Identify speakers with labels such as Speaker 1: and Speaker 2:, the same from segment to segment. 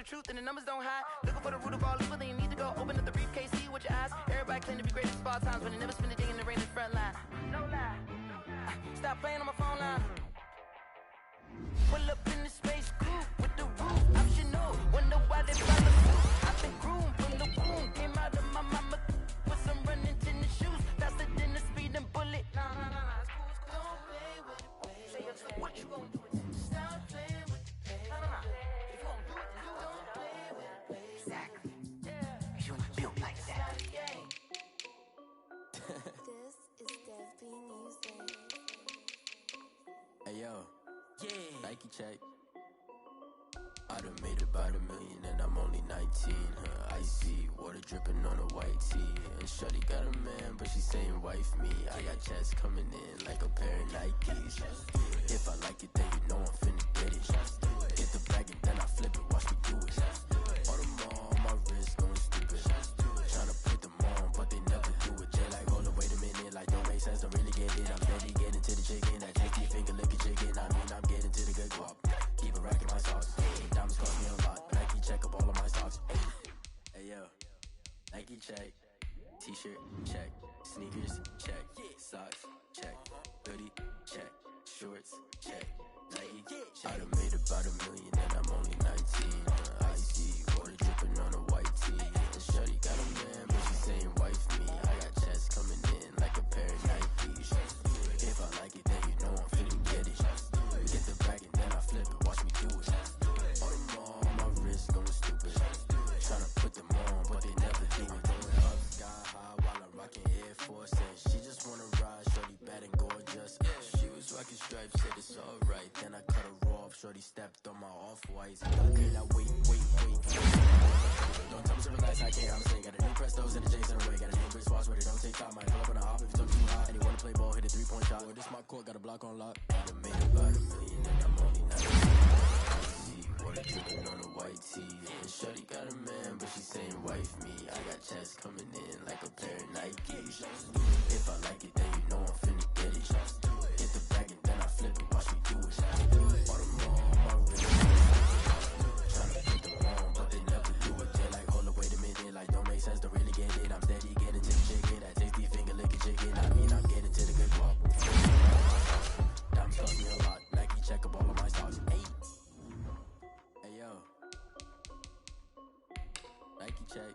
Speaker 1: the truth and the numbers don't hide. Looking for the root of all evil, then you need to go open up the briefcase, see what your eyes. Everybody claim to be great at small times, but they never spend a day in the rain in the front line. No lie. Stop playing on my phone line. Pull up in the space coupe with the roof optional. Wonder why they follow suit. I've been groomed from the womb. Came out of my mama with some running tennis shoes. Faster than the speeding bullet. Nah, it's cool. Don't play with it, baby. What you gonna do? Stop playing with it, baby. If you gonna do it, then don't play with it, baby. Exactly. Yeah. You ain't built like that.
Speaker 2: This is Dev Music.
Speaker 3: Hey yo, Nike check. I done made about $1 million and I'm only 19. Icy water dripping on a white tee. And shorty got a man, but she saying wife me. I got checks coming in like a pair of Nikes. If I like it, then you know I'm finna get it. Get the bag and then I flip it, watch me do it. All them on my wrist going stupid. Tryna put them on, but they never do it. Jay like, hold up, wait a minute, like don't make sense, don't really get it. I'm steady getting to the chicken, that tasty finger licking chicken. I mean, I'm getting to the good guap. Keep a rack in my socks. Diamonds cost me a lot. Nike check up all of my stocks. Hey yo, Nike check. T-shirt check. Sneakers check. Socks check. Hoodie check. Shorts check. Nike check. I done made about $1 million and I'm only 19. Icy water dripping on a white tee. And shorty got a man, but she saying wife me. I got checks coming in like a pair of Nikes. If I like it, then you know I'm finna get it. Get the bag and then I flip it, watch me do it. All them on my wrist going stupid. Tryna put them on, but they never do it. Going up sky high while I'm rocking Air Force. And she just wanna ride, shorty bad and gorgeous. She was rocking stripes, said it's alright. Then I cut her off, shorty stepped on my off-whites. Okay, now wait. Don't tell me to relax, I can't, I'm saying. Got a new Prestos and a J's in the way. Got a new Chris Watch, but it don't take time. Might pull up on a hop if it's too hot. And he wanna play ball, hit a 3-point shot. Boy, this my court, got a block on lock. I done made about $1 million and I'm only 19. Icy water dripping on a white tee. And shorty got a man, but she saying wife me. I got checks coming in like a pair of Nikes. If I like it, then you know I'm finna get it. Get the bag and then I flip it, watch me do it. All them on my wrist. Tryna put them on, but they never do it. They like, hold up, wait a minute, like don't make sense, don't really get it. I'm steady getting to the chicken, that tasty finger licking chicken. I mean, I'm getting to the good guap. Diamonds cost me a lot. Nike check up all of my stocks. Hey yo, Nike check.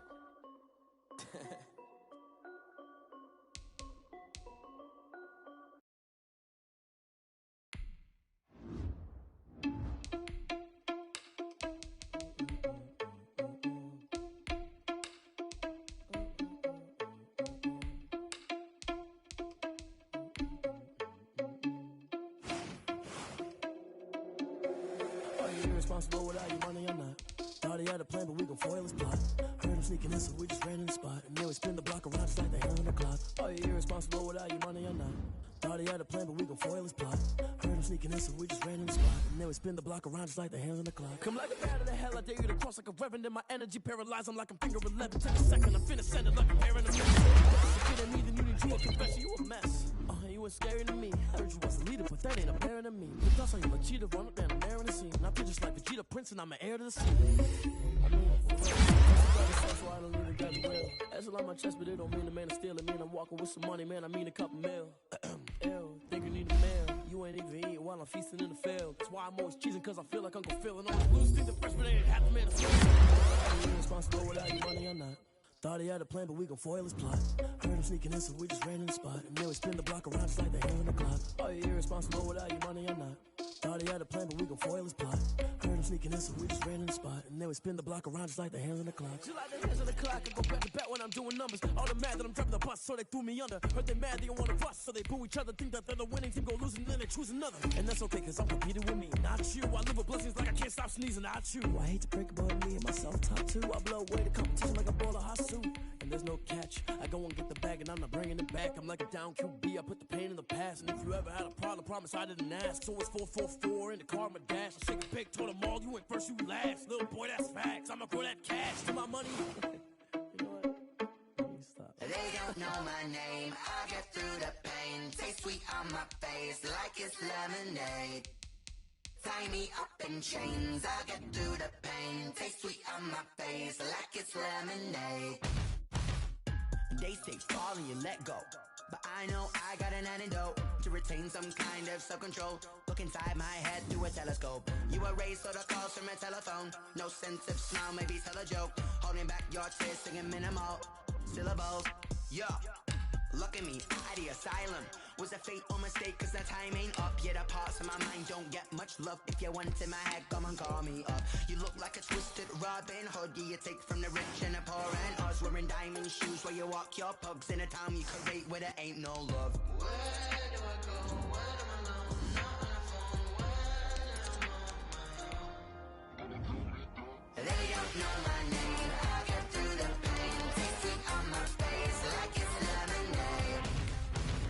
Speaker 4: Irresponsible without your money or not. Thought he had a plan, but we gon' foil his plot. Heard him sneaking in, so we just ran in the spot. And then we spin the block around just like the hand on the clock. Are you irresponsible without your money or not? Thought he had a plan, but we gon' foil his plot. Heard him sneaking in, so we just ran in the spot. And then we spin the block around just like the hands on the clock. Come like a bat of the hell, I dare you to cross like a reverend. In my energy paralyzed, I'm like I'm finger 11. Take a second, I'm finna send it like a pair in a mess. If you me, then you need you a confession, you a mess. You was scary to me. I heard you was a leader, but that ain't apparent to me. The thoughts on you, a cheetah, run up and I'm airing the scene. I feel just like Vegeta Prince and I'm an heir to the scene. I mean, that's why I don't even got the will. That's a lot on my chest, but it don't mean the man is stealing. Mean I'm walking with some money, man, I mean a couple mil. Ew, think you need a meal. You ain't even eating while I'm feasting in the field. That's why I'm always cheesing, cause I feel like Uncle Phil. And always lose, think the freshman ain't half a man to fail. Are you irresponsible without your money or not? Thought he had a plan, but we gon' foil his plot. Heard him sneaking in, so we just ran in the spot. And then we spin the block around just like the hand on the clock. Are you irresponsible without your money or not? Thought he had a plan, but we gon' foil his plot. Heard him sneaking in, so we just ran in the spot. And then we spin the block around just like the hands on the clock. Just like the hands on the clock, I go back to back when I'm doing numbers. All the mad that I'm driving the bus, so they threw me under. Heard they mad, they don't wanna bust, so they boo each other. Think that they're the winning team, go losing, then they choose another. And that's okay, cause I'm competing with me, not you. I live with blessings like I can't stop sneezing, not you. I hate to break about me and myself top two. I blow away the competition like a ball of hot soup. And there's no catch. I go and get the bag and I'm not bringing it back. I'm like a down QB, I put the pain in the past. And if you ever had a problem, promise I didn't ask. So it's 444 in the car, my dash. I shake a big, told them all, you ain't first, you last. Little boy, that's facts. I'ma grow that cash to my money. You know what? Stop.
Speaker 5: They don't know my name, I get through the pain. Taste sweet on my face like it's lemonade. Tie me up in chains, I'll get through the pain. Taste sweet on my face like it's lemonade.
Speaker 6: They say fall and you let go, but I know I got an antidote to retain some kind of self-control. Look inside my head through a telescope. You erase all the calls from a telephone. No sense of smile, maybe tell a joke. Holding back your tears, singing minimal syllables. Yeah, look at me, at the asylum. Was a fate or mistake, cause the time ain't up. Yeah, the parts of my mind don't get much love. If you want in my head, come and call me up. You look like a twisted Robin Hood. Yeah, you take from the rich and the poor and us. Wearing diamond shoes where you walk your pugs. In a town you create where there ain't no love.
Speaker 5: Where do I go? Where am I alone? Not on the phone. Where am I on my own? They don't know my name. I'll get through the pain. Taste sweet on my face like it's lemonade.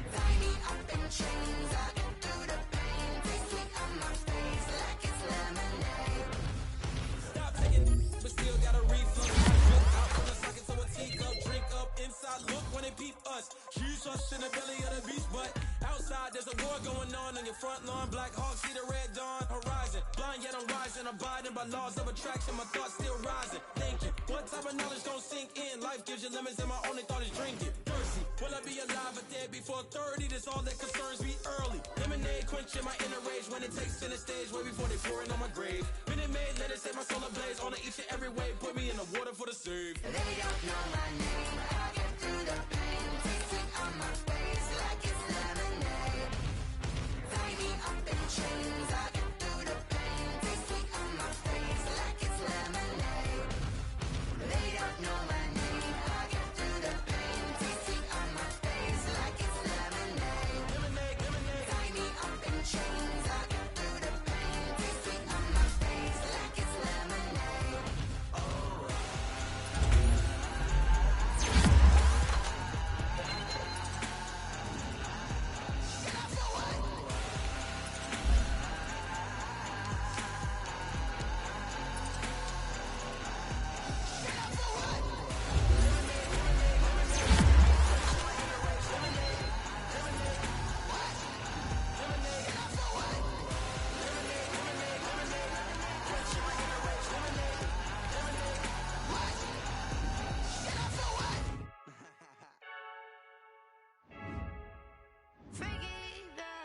Speaker 5: Tie me up in chains, I'll get through the pain. Taste sweet on my face like it's lemonade.
Speaker 7: Stop taking, but still got a reflux. Look out from the socket to a teacup, drink up inside. Look when they peep us. Huge us in the belly of the beast, but outside there's a war going on your front lawn. Black Hawk see the red dawn horizon. Blind yet I'm rising, abiding by laws of attraction. My thoughts still rising. Thinking, what type of knowledge gon' sink in? Life gives you lemons, and my only thought is drinking. Thirsty, will I be alive or dead before 30? That's all that concerns me early. Lemonade quenching my inner rage when it takes center stage, way before they pour it on my grave. Minute Maid, let it set my soul ablaze. On each and every way, put me in the water for the save.
Speaker 5: They don't know my name, I'll get through the pain. Taste sweet on my face like it's lemonade. Tie me up in chains, I'll get through the pain. Taste sweet on my face like it's lemonade. They don't know my name, I'll get through the pain. Taste sweet on my face like it's lemonade. Tie me up in chains, I'll get through the pain. Taste sweet on my face like it's lemonade.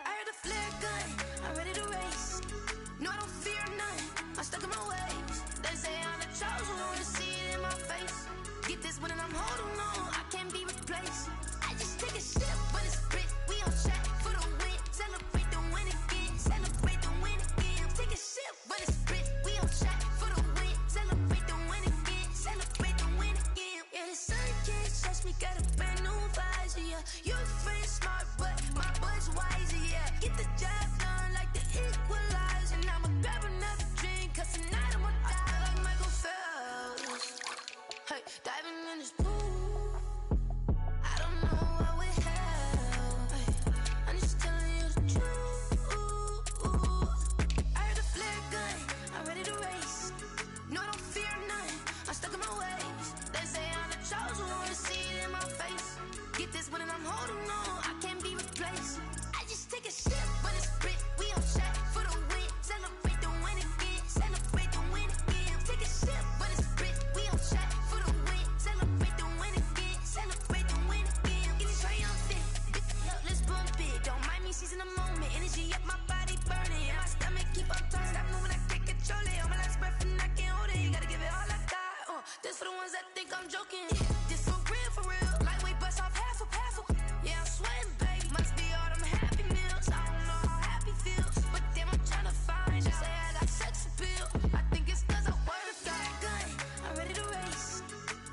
Speaker 2: I heard the flare gun, I'm ready to race. No, I don't fear none, I'm stuck in my ways. They say I'm the chosen one, to see it in my face. Get this one and I'm holding on, I can't be replaced. I just take a sip when it's split, we on track for the win. Celebrate the win again, celebrate the win again. Take a sip when it's split, we on track for the win. Celebrate the win again, celebrate the win again. Yeah, the sun can't touch me, got a brand new visor, yeah. You're a friend smart, but my boy's wiser, yeah. Get the job done like the equalizer. Now I'ma grab another drink, cause tonight I'ma die like Michael Phelps. Hey, diving in this pool, I don't know what we have. Hey, I'm just telling you the truth. I heard the flare gun, I'm ready to race. No, I don't fear none, I'm stuck in my ways. They say I'm the chosen one, to see it in my face. Get this one and I'm holding on, I can't be replaced. I just take a sip when it's split, we on track for the win. Celebrate the win again, celebrate the win again. Take a sip when it's split, we on track for the win. Celebrate the win again, celebrate the win again. Getting triumphant, let's bump it. Don't mind me seizing the moment, energy up my body burning. And my stomach keep on turning, stop moving, I can't control it. On my last breath and I can't hold it, you gotta give it all I got. This for the ones that think I'm joking. This for real, lightweight bust off half a. Yeah, I'm sweating, baby. Must be all them happy meals. I don't know how happy feels, but damn, I'm trying to find. She say I got sex appeal. I think it's cause I wear the flag gun. I'm ready to race.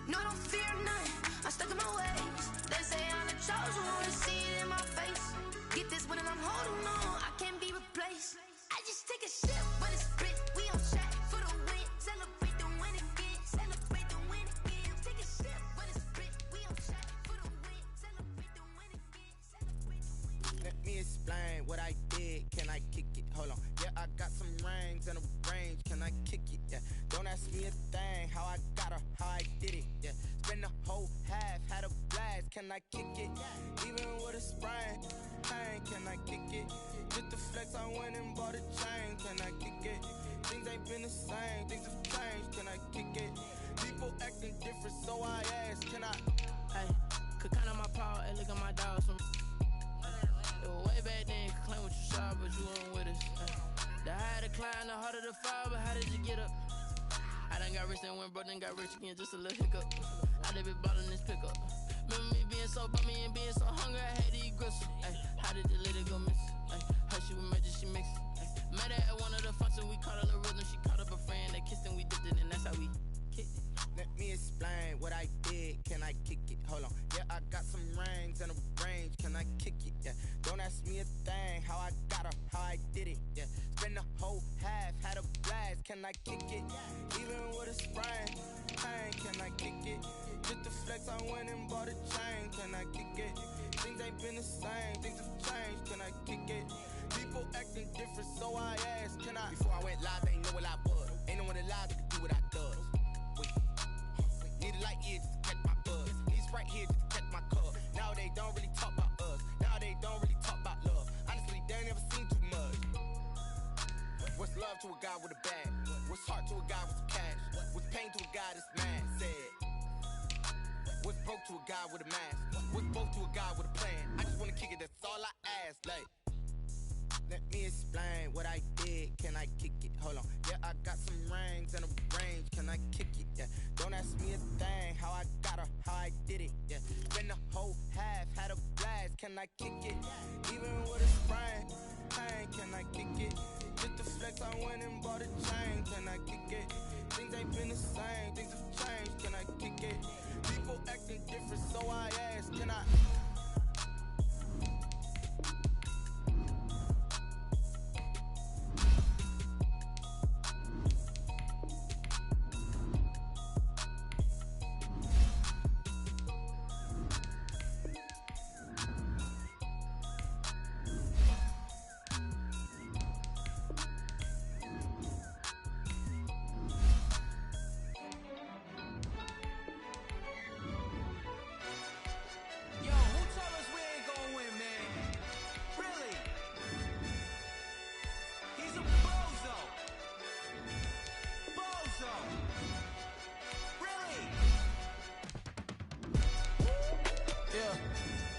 Speaker 2: No, I don't fear none, I'm stuck in my ways. They say I'm the chosen one, to see it in my face. Get this one and I'm holding on, I can't be replaced. I just take a sip when it's split, we on track for the win. Celebrate the win again, celebrate the win again. Take a sip when it's split, we on track for the win. Celebrate the win again, celebrate the win.
Speaker 6: Let me explain what I did. Can I kick it? Hold on. Yeah, I got some rings and a range. Can I kick it? Yeah. Don't ask me a thing. How I got her, how I did it. Yeah. Spend the whole half, had a blast. Can I kick it? Even with a sprain. Pain, can I kick it? Just the flex, I went and bought a chain. Can I kick
Speaker 8: ain't been the same, things have changed, can I kick it? People acting different, so I ask, can I?
Speaker 9: Hey, could count on my power, hey, look at my dogs from. It was way back then, could claim what you saw, but you weren't with us. The higher the climb, the harder the fall, but how did you get up? I done got rich and went broke, then got rich again, just a little hiccup. I done been ballin' this pickup. Remember me being so bummy and being so hungry, I had to eat gristle. Ay, how did the lady go miss? Ay, her she was magic, she mixed. Met her at one of the functions, we caught a little rhythm. She caught up a friend, they kissed and we dipped it, and that's how we kicked it.
Speaker 8: Let me explain what I did, can I kick it? Hold on, yeah, I got some rings and a range, can I kick it? Yeah, don't ask me a thing, how I got her, how I did it. Yeah, spend the whole half, had a blast, can I kick it? Even with a sprain, pain, can I kick it? Just to flex, I went and bought a chain, can I kick it? Things ain't been the same, things have changed, can I kick it? People acting different, so I asked, can I? Before I went live, they ain't know what I was. Ain't no one alive that could do what I does. Wait, need a light year just to catch my buzz. Need Sprite here just to catch my cup. Now they don't really talk about us. Now they don't really talk about love. Honestly, they ain't never seen too much. What's love to a guy with a bag? What's heart to a guy with some cash? What's pain to a guy that's mad? Said. What's broke to a guy with a mask? What's both to a guy with a plan? I just wanna kick it, that's all I ask. Like, let me explain what I did, can I kick it? Hold on, yeah, I got some rings and a range, can I kick it? Yeah, don't ask me a thing, how I got her, how I did it. Yeah, spend the whole half, had a blast, can I kick it? Even with a sprain, pain, can I kick it? Just to flex, I went and bought a chain, can I kick it? Things ain't been the same, things have changed, can I kick it? People acting different, so I ask, can I?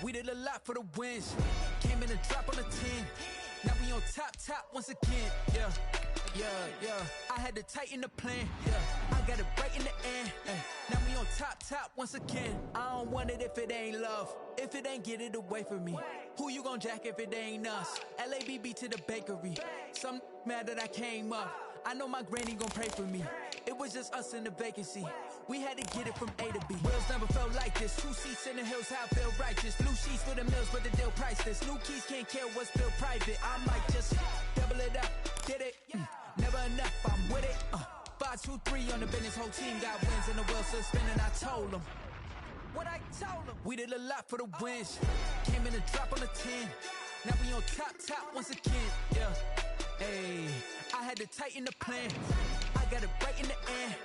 Speaker 10: We did a lot for the wins. Came in a drop on a 10. Now we on top once again. Yeah. I had to tighten the plan. Yeah, I got it right in the end. Now we on top once again. I don't want it if it ain't love. If it ain't, get it away from me. Who you gon' jack if it ain't us? LABB to the bakery. Some mad that I came up. I know my granny gon' pray for me. It was just us in the vacancy. We had to get it from A to B. Wheels never felt like this. 2 seats in the hills, how I feel righteous. Blue sheets for the mills, but the deal priceless. New keys can't care what's still private. I might just double it up, get it. Never enough, I'm with it. 5, 2, 3 on the business. Whole team got wins and the wheels still spinning. I told them what I told them. We did a lot for the wins. Came in a drop on a 10. Now we on top once again. Yeah. Hey, I had to tighten the plan. I got it right in the end.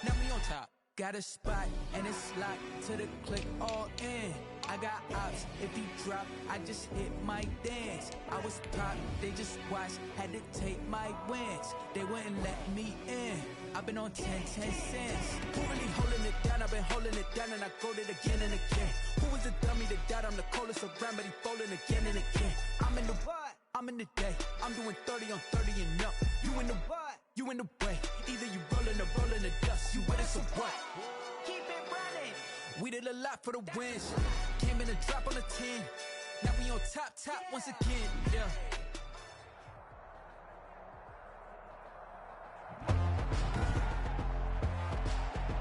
Speaker 10: Now we on top. Got a spot and it's locked to the click all in. I got ops, if he drop, I just hit my dance. I was pop, they just watched, had to take my wins. They wouldn't let me in. I've been on 10 cents. Who really holding it down? I've been holding it down and I go it again and again. Who was the dummy that died? I'm the coldest around, but he folding again and again. I'm in the what? I'm in the day. I'm doing 30 on 30 and up. You in the what? You in the way. Either you rolling or rolling the dust. You with us or what? Keep it running. We did a lot for the wins. Came in a drop on a 10. Now we on top once again. Yeah.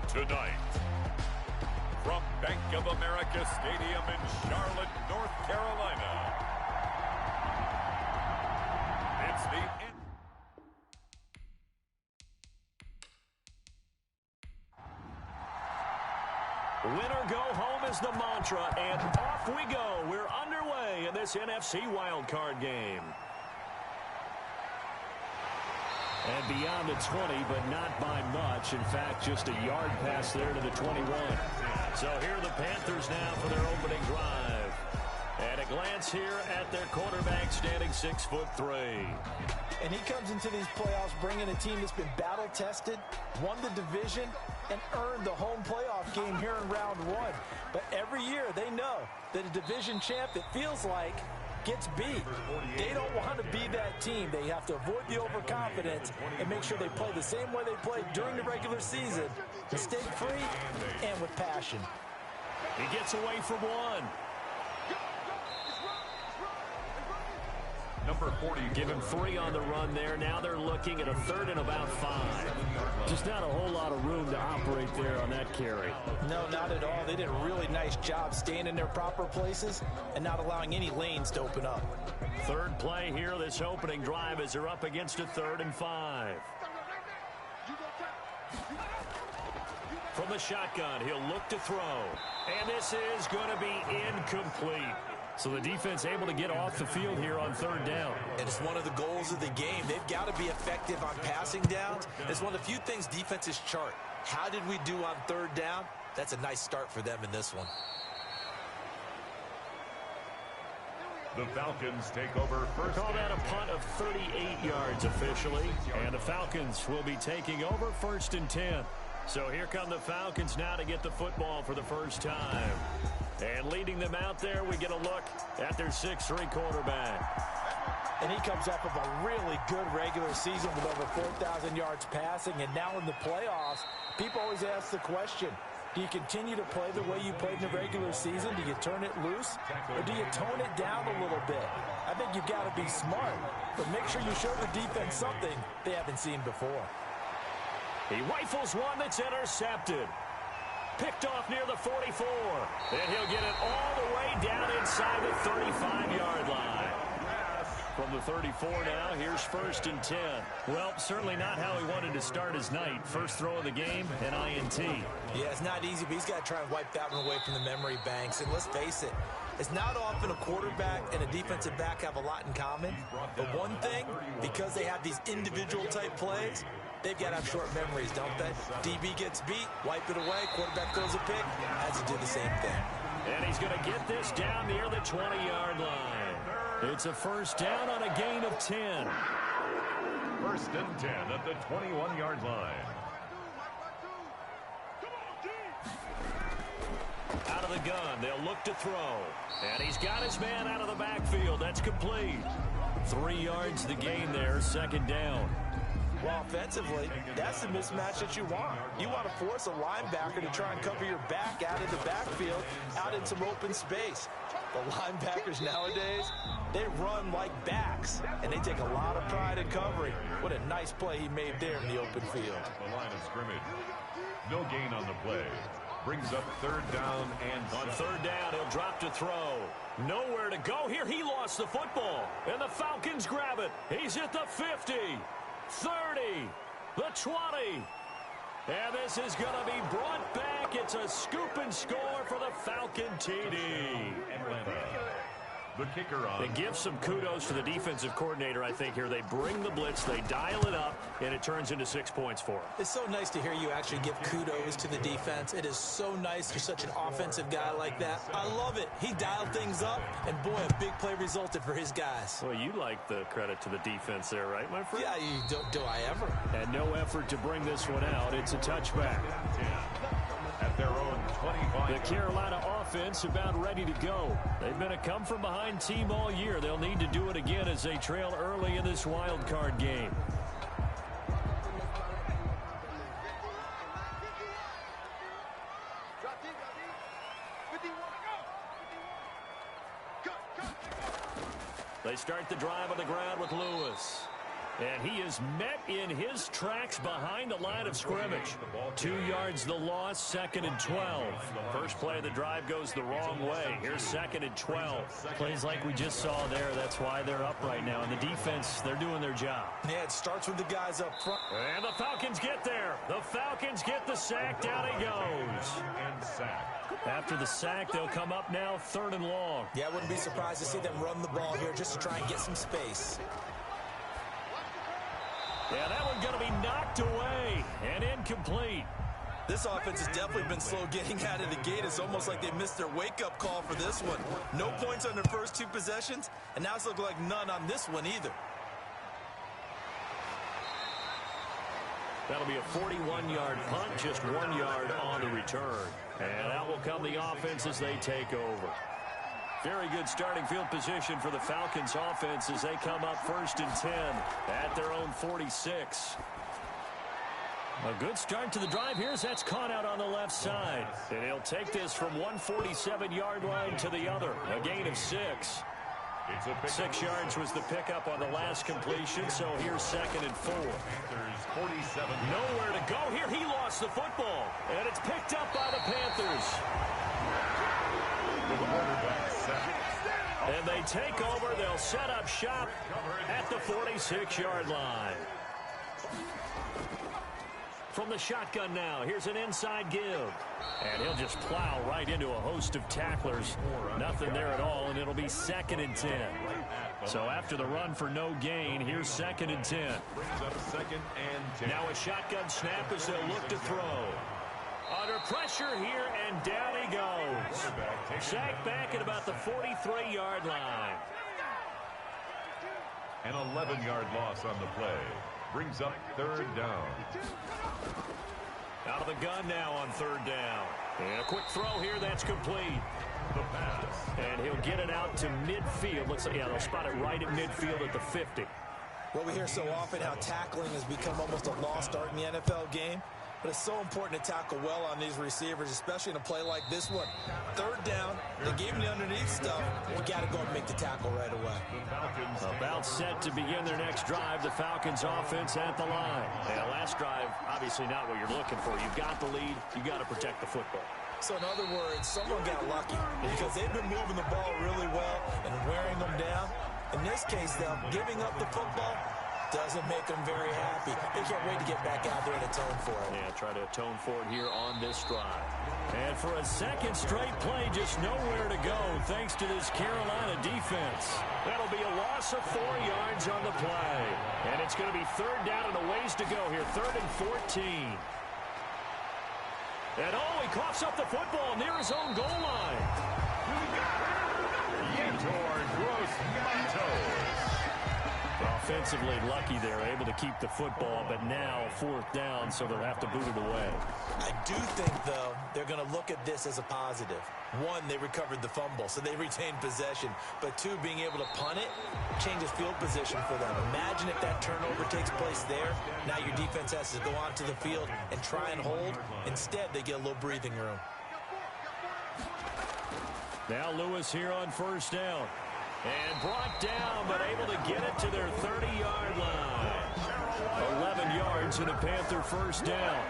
Speaker 11: Tonight, from Bank of America Stadium in Charlotte, North Carolina, it's the
Speaker 12: winner go home is the mantra, and off we go. We're underway in this NFC wildcard game. And beyond the 20, but not by much. In fact, just a yard pass there to the 21. So here are the Panthers now for their opening drive. And it Glance here at their quarterback standing 6'3".
Speaker 13: And he comes into these playoffs bringing a team that's been battle-tested, won the division, and earned the home playoff game here in round one. But every year they know that a division champ, it feels like, gets beat. They don't want to be that team. They have to avoid the overconfidence and make sure they play the same way they played during the regular season, mistake-free and with passion.
Speaker 12: He gets away from one.
Speaker 11: Number 40.
Speaker 12: Give him 3 on the run there. Now they're looking at a 3rd and about 5. Just not a whole lot of room to operate there on that carry.
Speaker 13: No, not at all. They did a really nice job staying in their proper places and not allowing any lanes to open up.
Speaker 12: 3rd play here, this opening drive, as they're up against a 3rd and 5. From the shotgun, he'll look to throw. And this is going to be incomplete. So the defense able to get off the field here on 3rd down.
Speaker 13: And it's one of the goals of the game. They've got to be effective on passing downs. It's one of the few things defenses chart. How did we do on 3rd down? That's a nice start for them in this one.
Speaker 11: The Falcons take over first.
Speaker 12: Call that a punt of 38 yards officially. And the Falcons will be taking over 1st and 10. So here come the Falcons now to get the football for the first time. And leading them out there, we get a look at their 6'3" quarterback.
Speaker 13: And he comes off of a really good regular season with over 4,000 yards passing. And now in the playoffs, people always ask the question, do you continue to play the way you played in the regular season? Do you turn it loose? Or do you tone it down a little bit? I think you've got to be smart. But make sure you show the defense something they haven't seen before.
Speaker 12: He rifles one that's intercepted. Picked off near the 44. And he'll get it all the way down inside the 35-yard line. From the 34 now, here's 1st and 10. Well, certainly not how he wanted to start his night. First throw of the game, an INT.
Speaker 13: Yeah, it's not easy, but he's got to try and wipe that one away from the memory banks. And let's face it, it's not often a quarterback and a defensive back have a lot in common. But one thing, because they have these individual type plays, they've got to have short memories, don't they? DB gets beat, wipe it away, quarterback throws a pick, has to do the same thing.
Speaker 12: And he's going to get this down near the 20-yard line. It's a 1st down on a gain of 10.
Speaker 11: 1st and 10 at the 21-yard line.
Speaker 12: Out of the gun, they'll look to throw. And he's got his man out of the backfield. That's complete. 3 yards the gain there, 2nd down.
Speaker 13: Well, offensively, that's the mismatch that you want. You want to force a linebacker to try and cover your back out of the backfield, out in some open space. The linebackers nowadays, they run like backs, and they take a lot of pride in covering. What a nice play he made there in the open field.
Speaker 11: The line of scrimmage. No gain on the play. Brings up 3rd down and
Speaker 12: on 3rd down, he'll drop to throw. Nowhere to go here. He lost the football, and the Falcons grab it. He's at the 50. 30, the 20, and this is going to be brought back. It's a scoop and score for the Falcon TD.
Speaker 11: Atlanta. The kicker on.
Speaker 12: They give some kudos to the defensive coordinator, I think, here. They bring the blitz, they dial it up, and it turns into 6 points for them.
Speaker 13: It's so nice to hear you actually give kudos to the defense. It is so nice for such an offensive guy like that. I love it. He dialed things up, and boy, a big play resulted for his guys.
Speaker 12: Well, you like the credit to the defense there, right, my friend?
Speaker 13: Yeah, do I ever.
Speaker 12: And no effort to bring this one out. It's a touchback.
Speaker 11: At their own 25.
Speaker 12: The Carolina offense about ready to go. They've been a come-from-behind team all year. They'll need to do it again as they trail early in this wild card game. They start the drive on the ground with Lewis. And he is met in his tracks behind the line of scrimmage. 2 yards the loss, 2nd and 12. First play of the drive goes the wrong way. Here's 2nd and 12. Plays like we just saw there. That's why they're up right now. And the defense, they're doing their job.
Speaker 13: Yeah, it starts with the guys up front.
Speaker 12: And the Falcons get there. The Falcons get the sack. Down he goes. After the sack, they'll come up now 3rd and long.
Speaker 13: Yeah, I wouldn't be surprised to see them run the ball here just to try and get some space.
Speaker 12: Yeah, that one's going to be knocked away and incomplete.
Speaker 14: This offense has definitely been slow getting out of the gate. It's almost like they missed their wake-up call for this one. No points on their first 2 possessions, and now it's looking like none on this one either.
Speaker 12: That'll be a 41-yard punt, just 1 yard on the return. And out will come the offense as they take over. Very good starting field position for the Falcons offense as they come up 1st and 10 at their own 46. A good start to the drive here as that's caught out on the left side. And he'll take this from 147-yard line to the other. A gain of 6. 6 yards was the pickup on the last completion, so here's 2nd and 4. Nowhere to go here. He lost the football, and it's picked up by the Panthers. And they take over. They'll set up shop at the 46-yard line. From the shotgun now, here's an inside give. And he'll just plow right into a host of tacklers. Nothing there at all, and it'll be 2nd and 10. So after the run for no gain, here's 2nd and 10. Now a shotgun snap as they'll look to throw. Under pressure here, and down he goes. Sacked back at about the 43-yard line.
Speaker 11: An 11-yard loss on the play. Brings up 3rd down.
Speaker 12: Out of the gun now on 3rd down. And a quick throw here, that's complete.
Speaker 11: The pass.
Speaker 12: And he'll get it out to midfield. Looks like, yeah, they'll spot it right at midfield at the 50.
Speaker 14: Well, we hear so often how tackling has become almost a lost art in the NFL game. But it's so important to tackle well on these receivers, especially in a play like this one. 3rd down, they gave him the underneath stuff. You got to go and make the tackle right away.
Speaker 12: About set to begin their next drive. The Falcons offense at the line. Yeah, last drive, obviously not what you're looking for. You've got the lead. You've got to protect the football.
Speaker 14: So in other words, someone got lucky because they've been moving the ball really well and wearing them down. In this case, though, giving up the football doesn't make them very happy. They can't wait to get back out there and atone for it.
Speaker 12: Yeah, try to atone for it here on this drive. And for a 2nd straight play, just nowhere to go thanks to this Carolina defense. That'll be a loss of 4 yards on the play. And it's going to be 3rd down and a ways to go here. 3rd and 14. And he coughs up the football near his own goal line.
Speaker 11: Yetur Gross-Matos.
Speaker 12: Offensively lucky they're able to keep the football, but now 4th down, so they'll have to boot it away.
Speaker 14: I do think, though, they're going to look at this as a positive. 1, they recovered the fumble, so they retained possession. But 2, being able to punt it changes field position for them. Imagine if that turnover takes place there. Now your defense has to go onto the field and try and hold. Instead, they get a little breathing room.
Speaker 12: Now Lewis here on 1st down. And brought down, but able to get it to their 30-yard line. 11 yards and a Panther 1st down.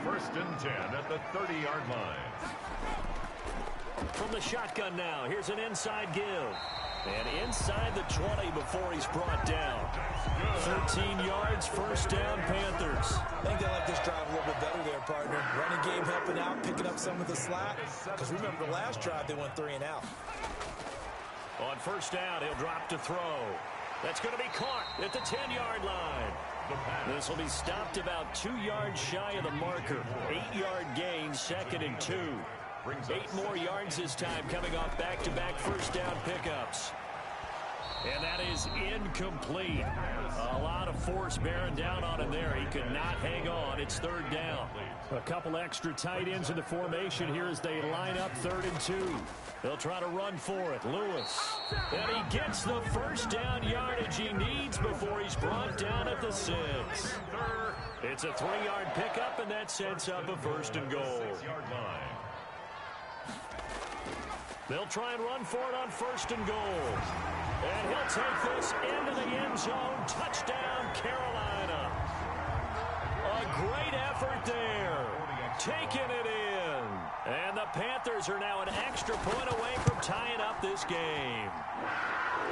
Speaker 11: 1st and 10 at the 30-yard line.
Speaker 12: From the shotgun now, here's an inside give. And inside the 20 before he's brought down. 13 yards, 1st down, Panthers.
Speaker 14: I think they like this drive a little bit better there, partner. Running game helping out, picking up some of the slack. Because remember, the last drive, they went 3 and out.
Speaker 12: On 1st down, he'll drop to throw. That's going to be caught at the 10-yard line. This will be stopped about 2 yards shy of the marker. 8-yard gain, 2nd and 2. 8 more yards this time coming off back-to-back 1st down pickups. And that is incomplete. A lot of force bearing down on him there. He could not hang on. It's 3rd down. A couple extra tight ends in the formation here as they line up 3rd and 2. They'll try to run for it. Lewis. And he gets the 1st down yardage he needs before he's brought down at the 6. It's a 3-yard pickup, and that sets up a 1st and goal. They'll try and run for it on 1st and goal. And he'll take this into the end zone. Touchdown, Carolina. A great effort there. Taking it in. And the Panthers are now an extra point away from tying up this game.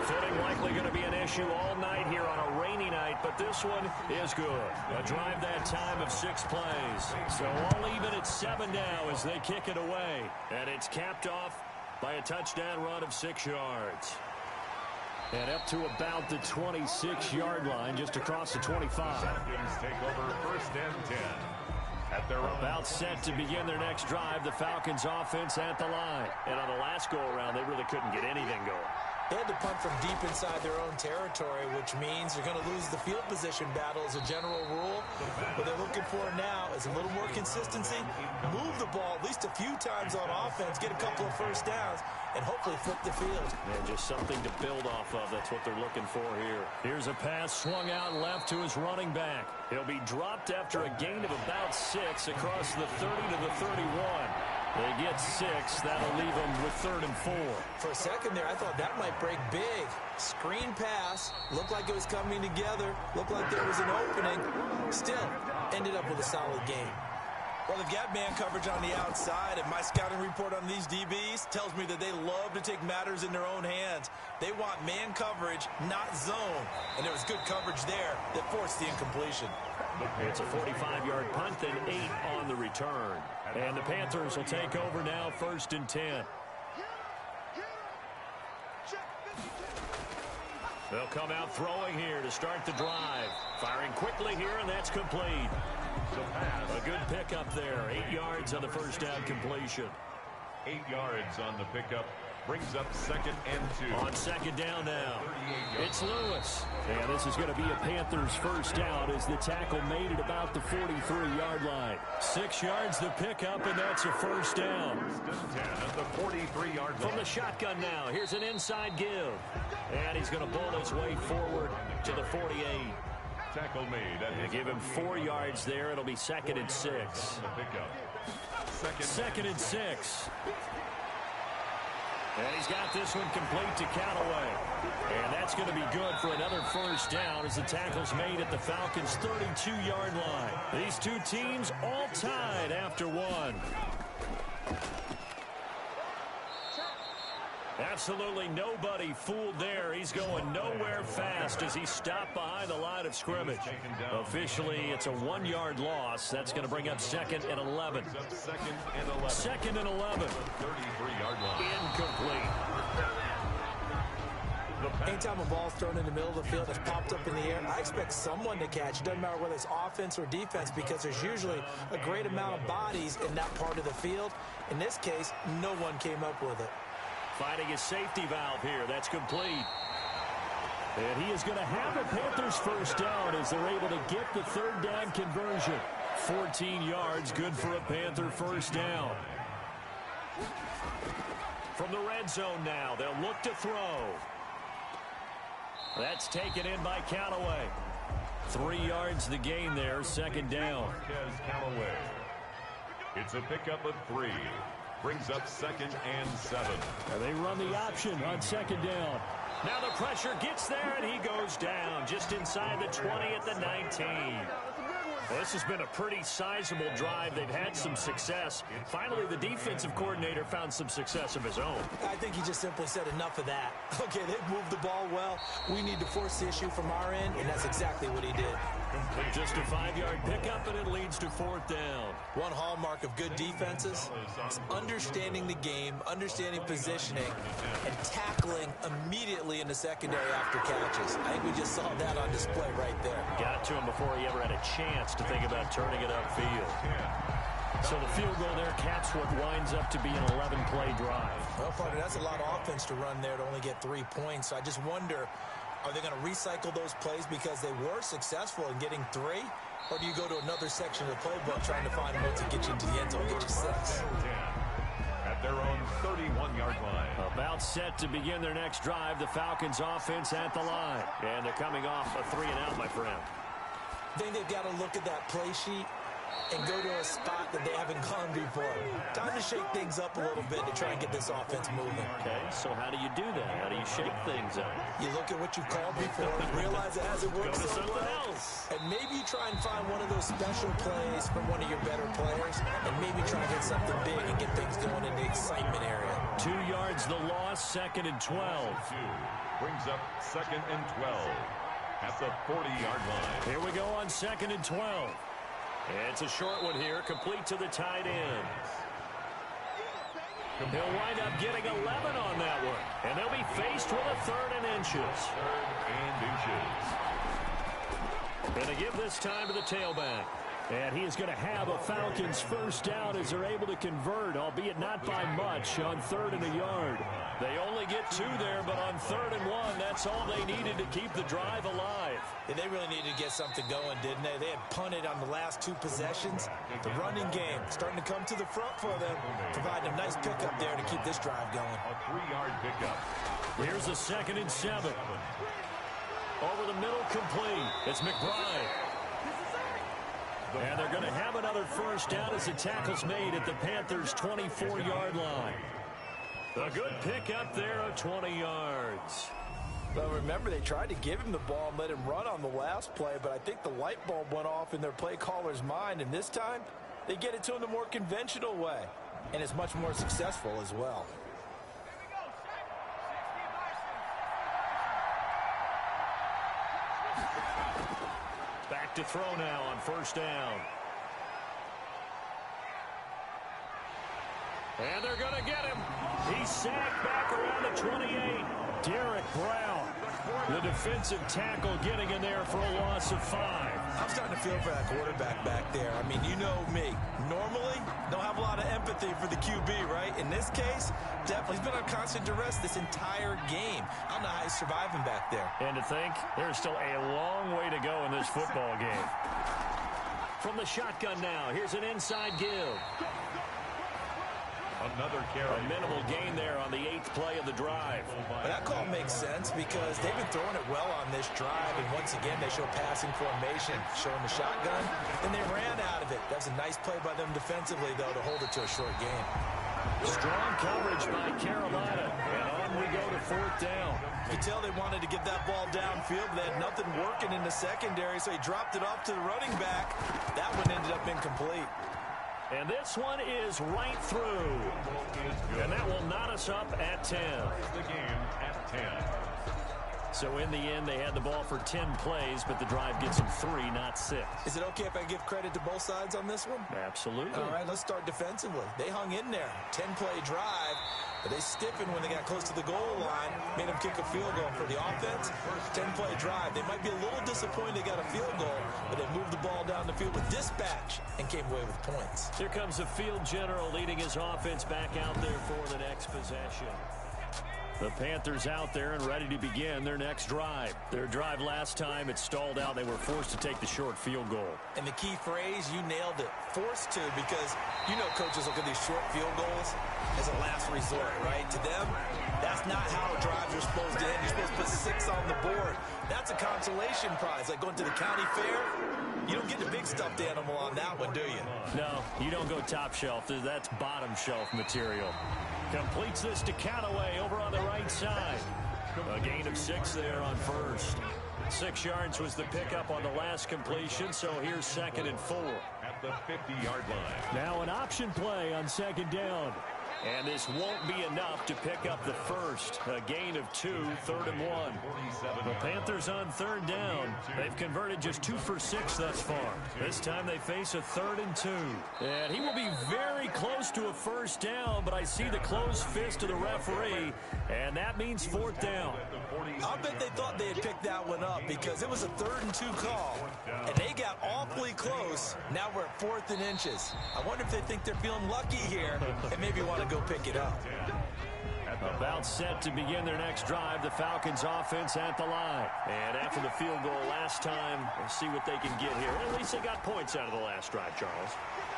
Speaker 12: Footing likely going to be an issue all night here on a rainy night, but this one is good. A drive that time of 6 plays. So all even at 7 now as they kick it away. And it's capped off by a touchdown run of 6 yards. And up to about the 26-yard line, just across the 25.
Speaker 11: Falcons take over 1st and 10. At their own.
Speaker 12: About set to begin their next drive, the Falcons offense at the line. And on the last go-around, they really couldn't get anything going.
Speaker 14: They had to punt from deep inside their own territory, which means they're going to lose the field position battle as a general rule. What they're looking for now is a little more consistency, move the ball at least a few times on offense, get a couple of first downs, and hopefully flip the field.
Speaker 12: And just something to build off of. That's what they're looking for here. Here's a pass swung out left to his running back. He'll be dropped after a gain of about 6 across the 30 to the 31. They get 6. That'll leave them with 3rd and 4.
Speaker 14: For a second there, I thought that might break big. Screen pass. Looked like it was coming together. Looked like there was an opening. Still, ended up with a solid game.
Speaker 13: Well, they've got man coverage on the outside, and my scouting report on these DBs tells me that they love to take matters in their own hands. They want man coverage, not zone. And there was good coverage there that forced the incompletion.
Speaker 12: It's a 45-yard punt, then 8 on the return. And the Panthers will take over now, 1st and 10. They'll come out throwing here to start the drive. Firing quickly here, and that's complete. A good pickup there. 8 yards on the first down completion.
Speaker 11: 8 yards on the pickup. Brings up 2nd and 2.
Speaker 12: On 2nd down now, it's Lewis. And this is going to be a Panthers first down as the tackle made at about the 43-yard line. 6 yards the pickup, and that's a first down.
Speaker 11: 1st and 10 at the 43-yard line.
Speaker 12: From the shotgun now, here's an inside give. And he's going to bull his way forward to the 48.
Speaker 11: Tackle made.
Speaker 12: They give him 4 yards there. It'll be 2nd and 6. 2nd and 6. And he's got this one complete to Callaway. And that's going to be good for another first down as the tackle's made at the Falcons' 32-yard line. These two teams all tied after 1. Absolutely nobody fooled there. He's going nowhere fast as he stopped behind the line of scrimmage. Officially, it's a 1-yard loss. That's going to bring up 2nd and 11. 2nd and 11.
Speaker 11: 33-yard line.
Speaker 12: Incomplete.
Speaker 14: Anytime a ball's thrown in the middle of the field, it's popped up in the air, I expect someone to catch. It doesn't matter whether it's offense or defense because there's usually a great amount of bodies in that part of the field. In this case, no one came up with it.
Speaker 12: Finding his safety valve here. That's complete. And he is going to have a Panthers first down as they're able to get the 3rd down conversion. 14 yards, good for a Panther first down. From the red zone now, they'll look to throw. That's taken in by Callaway. 3 yards the gain there, 2nd down.
Speaker 11: Marquez Callaway. It's a pickup of 3. Brings up 2nd and 7.
Speaker 12: And they run the option on 2nd down. Now the pressure gets there, and he goes down just inside the 20 at the 19. Well, this has been a pretty sizable drive. They've had some success. Finally, the defensive coordinator found some success of his own.
Speaker 14: I think he just simply said enough of that. Okay, they've moved the ball well. We need to force the issue from our end, and that's exactly what he did.
Speaker 12: Just a 5-yard pickup, and it leads to 4th down.
Speaker 14: One hallmark of good defenses is understanding the game, understanding positioning, and tackling immediately in the secondary after catches. I think we just saw that on display right there.
Speaker 12: Got to him before he ever had a chance to think about turning it upfield. So the field goal there caps what winds up to be an 11-play drive.
Speaker 14: Well, partner, that's a lot of offense to run there to only get 3 points. So I just wonder, are they going to recycle those plays because they were successful in getting 3? Or do you go to another section of the playbook trying to find one to get you into the end zone, get you 6?
Speaker 11: At their own 31-yard line.
Speaker 12: About set to begin their next drive, the Falcons offense at the line. And they're coming off a 3-and-out, my friend.
Speaker 14: I think they've got to look at that play sheet and go to a spot that they haven't gone before. Time to shake things up a little bit to try and get this offense moving.
Speaker 12: Okay, so how do you do that? How do you shake things up?
Speaker 14: You look at what you've called before, realize it hasn't worked so well, and maybe you try and find one of those special plays from one of your better players, and maybe try and get something big and get things going in the excitement area.
Speaker 12: 2 yards the loss, 2nd and 12.
Speaker 11: Brings up 2nd and 12. At the 40-yard line.
Speaker 12: Here we go on 2nd and 12. And it's a short one here, complete to the tight end. He'll wind up getting 11 on that one. And they'll be faced with a 3rd and inches.
Speaker 11: 3rd and inches.
Speaker 12: Going to give this time to the tailback. And he is going to have a Falcons first down as they're able to convert, albeit not by much, on 3rd and a yard. They only get 2 there, but on 3rd and 1, that's all they needed to keep the drive alive.
Speaker 14: Yeah, they really needed to get something going, didn't they? They had punted on the last 2 possessions. The running game starting to come to the front for them, providing a nice pickup there to keep this drive going.
Speaker 11: A 3-yard pickup.
Speaker 12: Here's a 2nd and 7. Over the middle, complete. It's McBride. And they're going to have another first down as the tackle's made at the Panthers' 24-yard line. A good pickup there of 20 yards.
Speaker 13: Well, remember, they tried to give him the ball and let him run on the last play, but I think the light bulb went off in their play caller's mind, and this time they get it to him the more conventional way, and it's much more successful as well.
Speaker 12: Back to throw now on first down. And they're going to get him. He's sacked back around the 28. Derek Brown, the defensive tackle, getting in there for a loss of 5.
Speaker 14: I'm starting to feel for that quarterback back there. I mean, you know me. Normally, don't have a lot of empathy for the QB, right? In this case, definitely. He's been on constant duress this entire game. I don't know how he's surviving back there.
Speaker 12: And to think, there's still a long way to go in this football game. From the shotgun now, here's an inside give.
Speaker 11: Another carry.
Speaker 12: A minimal gain there on the 8th play of the drive.
Speaker 14: But that call makes sense because they've been throwing it well on this drive, and once again they show passing formation, showing the shotgun, and they ran out of it. That's a nice play by them defensively, though, to hold it to a short game.
Speaker 12: Strong coverage by Carolina, and on we go to 4th down.
Speaker 14: You could tell they wanted to get that ball downfield, but they had nothing working in the secondary, so he dropped it off to the running back. That one ended up incomplete.
Speaker 12: And this one is right through. And that will knot us up at 10.
Speaker 11: The game at 10.
Speaker 12: So in the end, they had the ball for 10 plays, but the drive gets them 3, not 6.
Speaker 14: Is it okay if I give credit to both sides on this one?
Speaker 12: Absolutely.
Speaker 14: All right, let's start defensively. They hung in there. 10-play drive, but they stiffened when they got close to the goal line, made them kick a field goal. For the offense, 10-play drive. They might be a little disappointed they got a field goal, but they moved the ball down the field with dispatch and came away with points.
Speaker 12: Here comes the field general leading his offense back out there for the next possession. The Panthers out there and ready to begin their next drive. Their drive last time, it stalled out. They were forced to take the short field goal.
Speaker 14: And the key phrase, you nailed it, forced to, because you know coaches look at these short field goals as a last resort, right? To them, that's not how drives are supposed to end. You're supposed to put 6 on the board. That's a consolation prize, like going to the county fair. You don't get the big stuffed animal on that one, do you?
Speaker 12: No, you don't go top shelf. That's bottom shelf material. Completes this to Callaway over on the right side. A gain of 6 there on first. 6 yards was the pickup on the last completion, so here's 2nd and 4.
Speaker 11: At the 50-yard line.
Speaker 12: Now an option play on 2nd down. And this won't be enough to pick up the first. A gain of 2, 3rd and 1. The Panthers on 3rd down. They've converted just 2 for 6 thus far. This time they face a 3rd and 2. And he will be very close to a first down, but I see the closed fist of the referee, and that means 4th down.
Speaker 14: I'll bet they thought they had picked that one up because it was a 3rd and 2 call, and they got awfully close. Now we're at 4th and inches. I wonder if they think they're feeling lucky here and maybe want to go pick it up.
Speaker 12: About set to begin their next drive, the Falcons offense at the line. And after the field goal last time, we'll see what they can get here. At least they got points out of the last drive, Charles.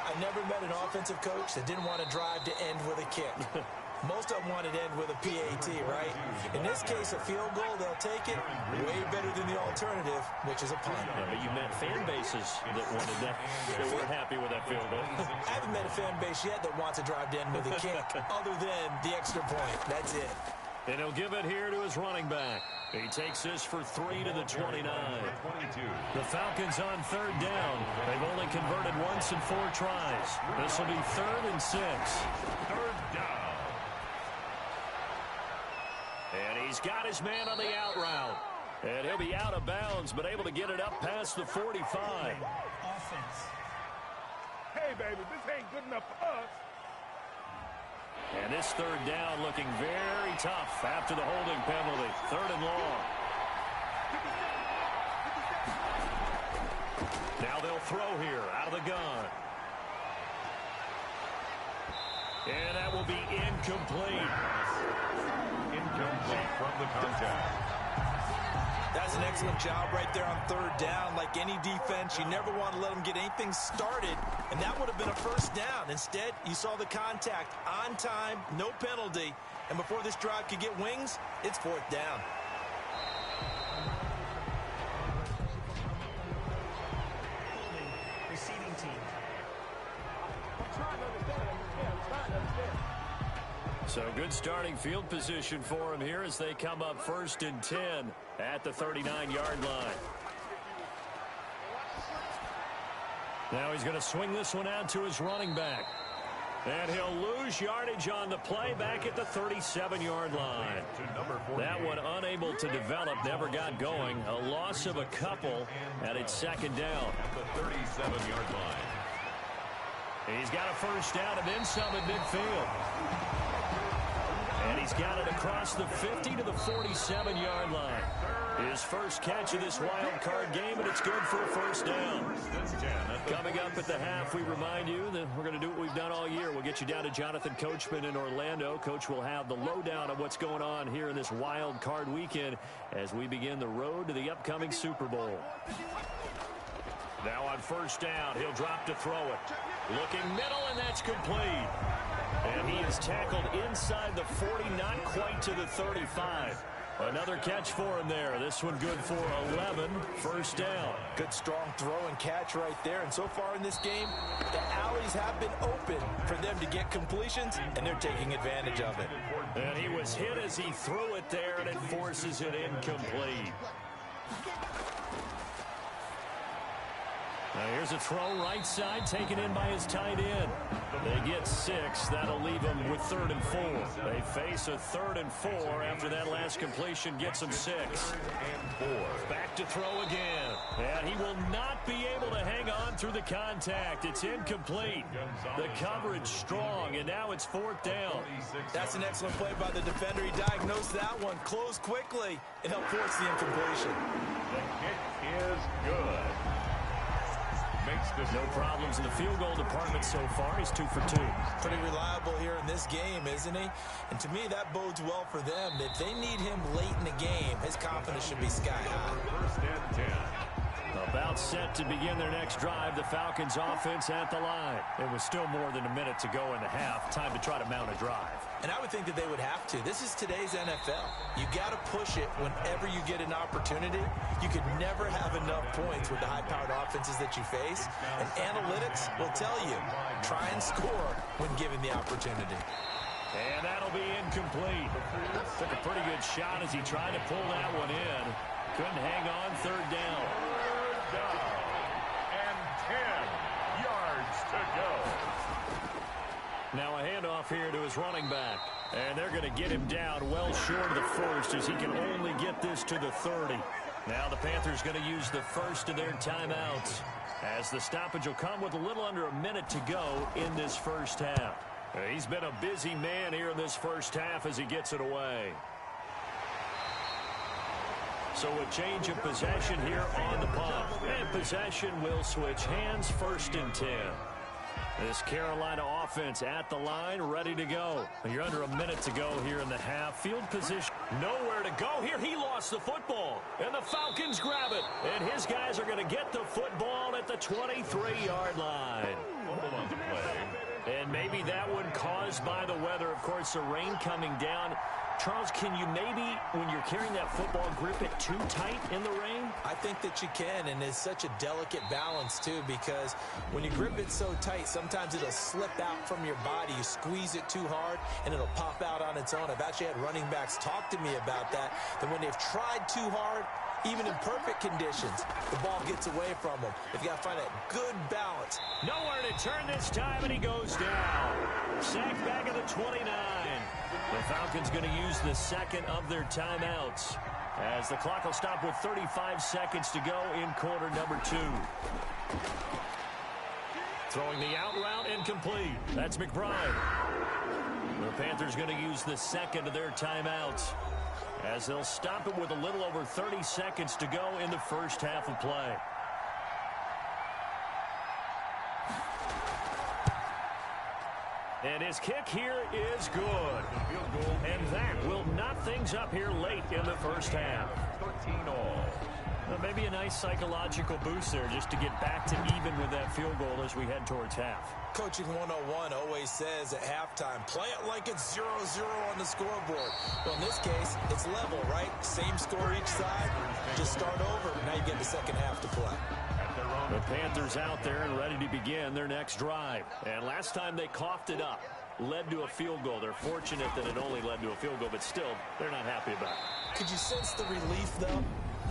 Speaker 14: I never met an offensive coach that didn't want to drive to end with a kick. Most of them want it to end with a PAT, right? In this case, a field goal, they'll take it way better than the alternative, which is a punt.
Speaker 12: Yeah, but you met fan bases that wanted that. They weren't happy with that field goal.
Speaker 14: I haven't met a fan base yet that wants to drive to end with a kick, other than the extra point. That's it.
Speaker 12: And he'll give it here to his running back. He takes this for 3 to the 29. The Falcons on 3rd down. They've only converted once in 4 tries. This will be 3rd and 6.
Speaker 11: 3rd down.
Speaker 12: And he's got his man on the out route. And he'll be out of bounds, but able to get it up past the 45.
Speaker 15: Offense. Hey, baby, this ain't good enough for us.
Speaker 12: And this third down looking very tough after the holding penalty. 3rd and long. Now they'll throw here out of the gun. And that will be incomplete.
Speaker 11: Incomplete from the contact.
Speaker 14: That's an excellent job right there on 3rd down. Like any defense, you never want to let them get anything started, and that would have been a 1st down. Instead, you saw the contact on time, no penalty, and before this drive could get wings, it's 4th down.
Speaker 15: Receiving team.
Speaker 12: So good starting field position for him here as they come up 1st and 10 at the 39-yard line. Now he's going to swing this one out to his running back. And he'll lose yardage on the play back at the 37-yard line. That one unable to develop, never got going. A loss of a couple, and it's 2nd down.
Speaker 11: At the 37-yard line.
Speaker 12: He's got a 1st down and then some at midfield. And he's got it across the 50 to the 47-yard line. His first catch of this wild card game, and it's good for a 1st down. Coming up at the half, we remind you that we're going to do what we've done all year. We'll get you down to Jonathan Coachman in Orlando. Coach will have the lowdown of what's going on here in this wild card weekend as we begin the road to the upcoming Super Bowl. Now on 1st down, he'll drop to throw it. Looking middle, and that's complete. And he is tackled inside the 40, not quite to the 35. Another catch for him there. This one good for 11. 1st down.
Speaker 14: Good strong throw and catch right there. And so far in this game, the alleys have been open for them to get completions, and they're taking advantage of it.
Speaker 12: And he was hit as he threw it there, and it forces it incomplete. Now here's a throw right side taken in by his tight end. They get 6. That'll leave them with 3rd and 4. They face a 3rd and 4 after that last completion gets them 6. And 4. Back to throw again. And he will not be able to hang on through the contact. It's incomplete. The coverage strong, and now it's 4th down.
Speaker 14: That's an excellent play by the defender. He diagnosed that one, closed quickly, and helped force the incompletion.
Speaker 11: The kick is good.
Speaker 12: No problems in the field goal department so far. He's 2 for 2.
Speaker 14: Pretty reliable here in this game, isn't he? And to me, that bodes well for them. If they need him late in the game, his confidence should be sky high.
Speaker 11: 1st and 10.
Speaker 12: About set to begin their next drive. The Falcons offense at the line. It was still more than a minute to go in the half. Time to try to mount a drive.
Speaker 14: And I would think that they would have to. This is today's NFL. You got to push it whenever you get an opportunity. You could never have enough points with the high-powered offenses that you face. And analytics will tell you, try and score when given the opportunity.
Speaker 12: And that'll be incomplete. Took a pretty good shot as he tried to pull that one in. Couldn't hang on. 3rd down.
Speaker 11: And 10 yards to go.
Speaker 12: Now a handoff here to his running back. And they're going to get him down well short of the 1st as he can only get this to the 30. Now the Panthers going to use the 1st of their timeouts as the stoppage will come with a little under a minute to go in this 1st half. He's been a busy man here in this 1st half as he gets it away. So a change of possession here on the punt. And possession will switch hands. 1st and 10. This Carolina offense at the line, ready to go. You're under a minute to go here in the half. Field position, nowhere to go here. He lost the football, and the Falcons grab it. And his guys are going to get the football at the 23-yard line.
Speaker 11: On the play.
Speaker 12: And maybe that one caused by the weather. Of course, the rain coming down. Charles, can you maybe, when you're carrying that football, grip it too tight in the rain?
Speaker 14: I think that you can, and it's such a delicate balance, too, because when you grip it so tight, sometimes it'll slip out from your body. You squeeze it too hard, and it'll pop out on its own. I've actually had running backs talk to me about that when they've tried too hard, even in perfect conditions, the ball gets away from them. They've got to find that good balance.
Speaker 12: Nowhere to turn this time, and he goes down. Sacked back at the 29. The Falcons going to use the 2nd of their timeouts as the clock will stop with 35 seconds to go in quarter number 2. Throwing the out route incomplete. That's McBride. The Panthers going to use the second of their timeouts as they'll stop it with a little over 30 seconds to go in the first half of play. And his kick here is good. And that will knot things up here late in the first half.
Speaker 11: 13-all.
Speaker 12: Well, maybe a nice psychological boost there just to get back to even with that field goal as we head towards half.
Speaker 14: Coaching 101 always says at halftime, play it like it's 0-0 on the scoreboard. Well, in this case, it's level, right? Same score each side. Just start over. Now you get the second half to play.
Speaker 12: The Panthers out there and ready to begin their next drive. And last time they coughed it up, led to a field goal. They're fortunate that it only led to a field goal, but still, they're not happy about it.
Speaker 14: Could you sense the relief, though,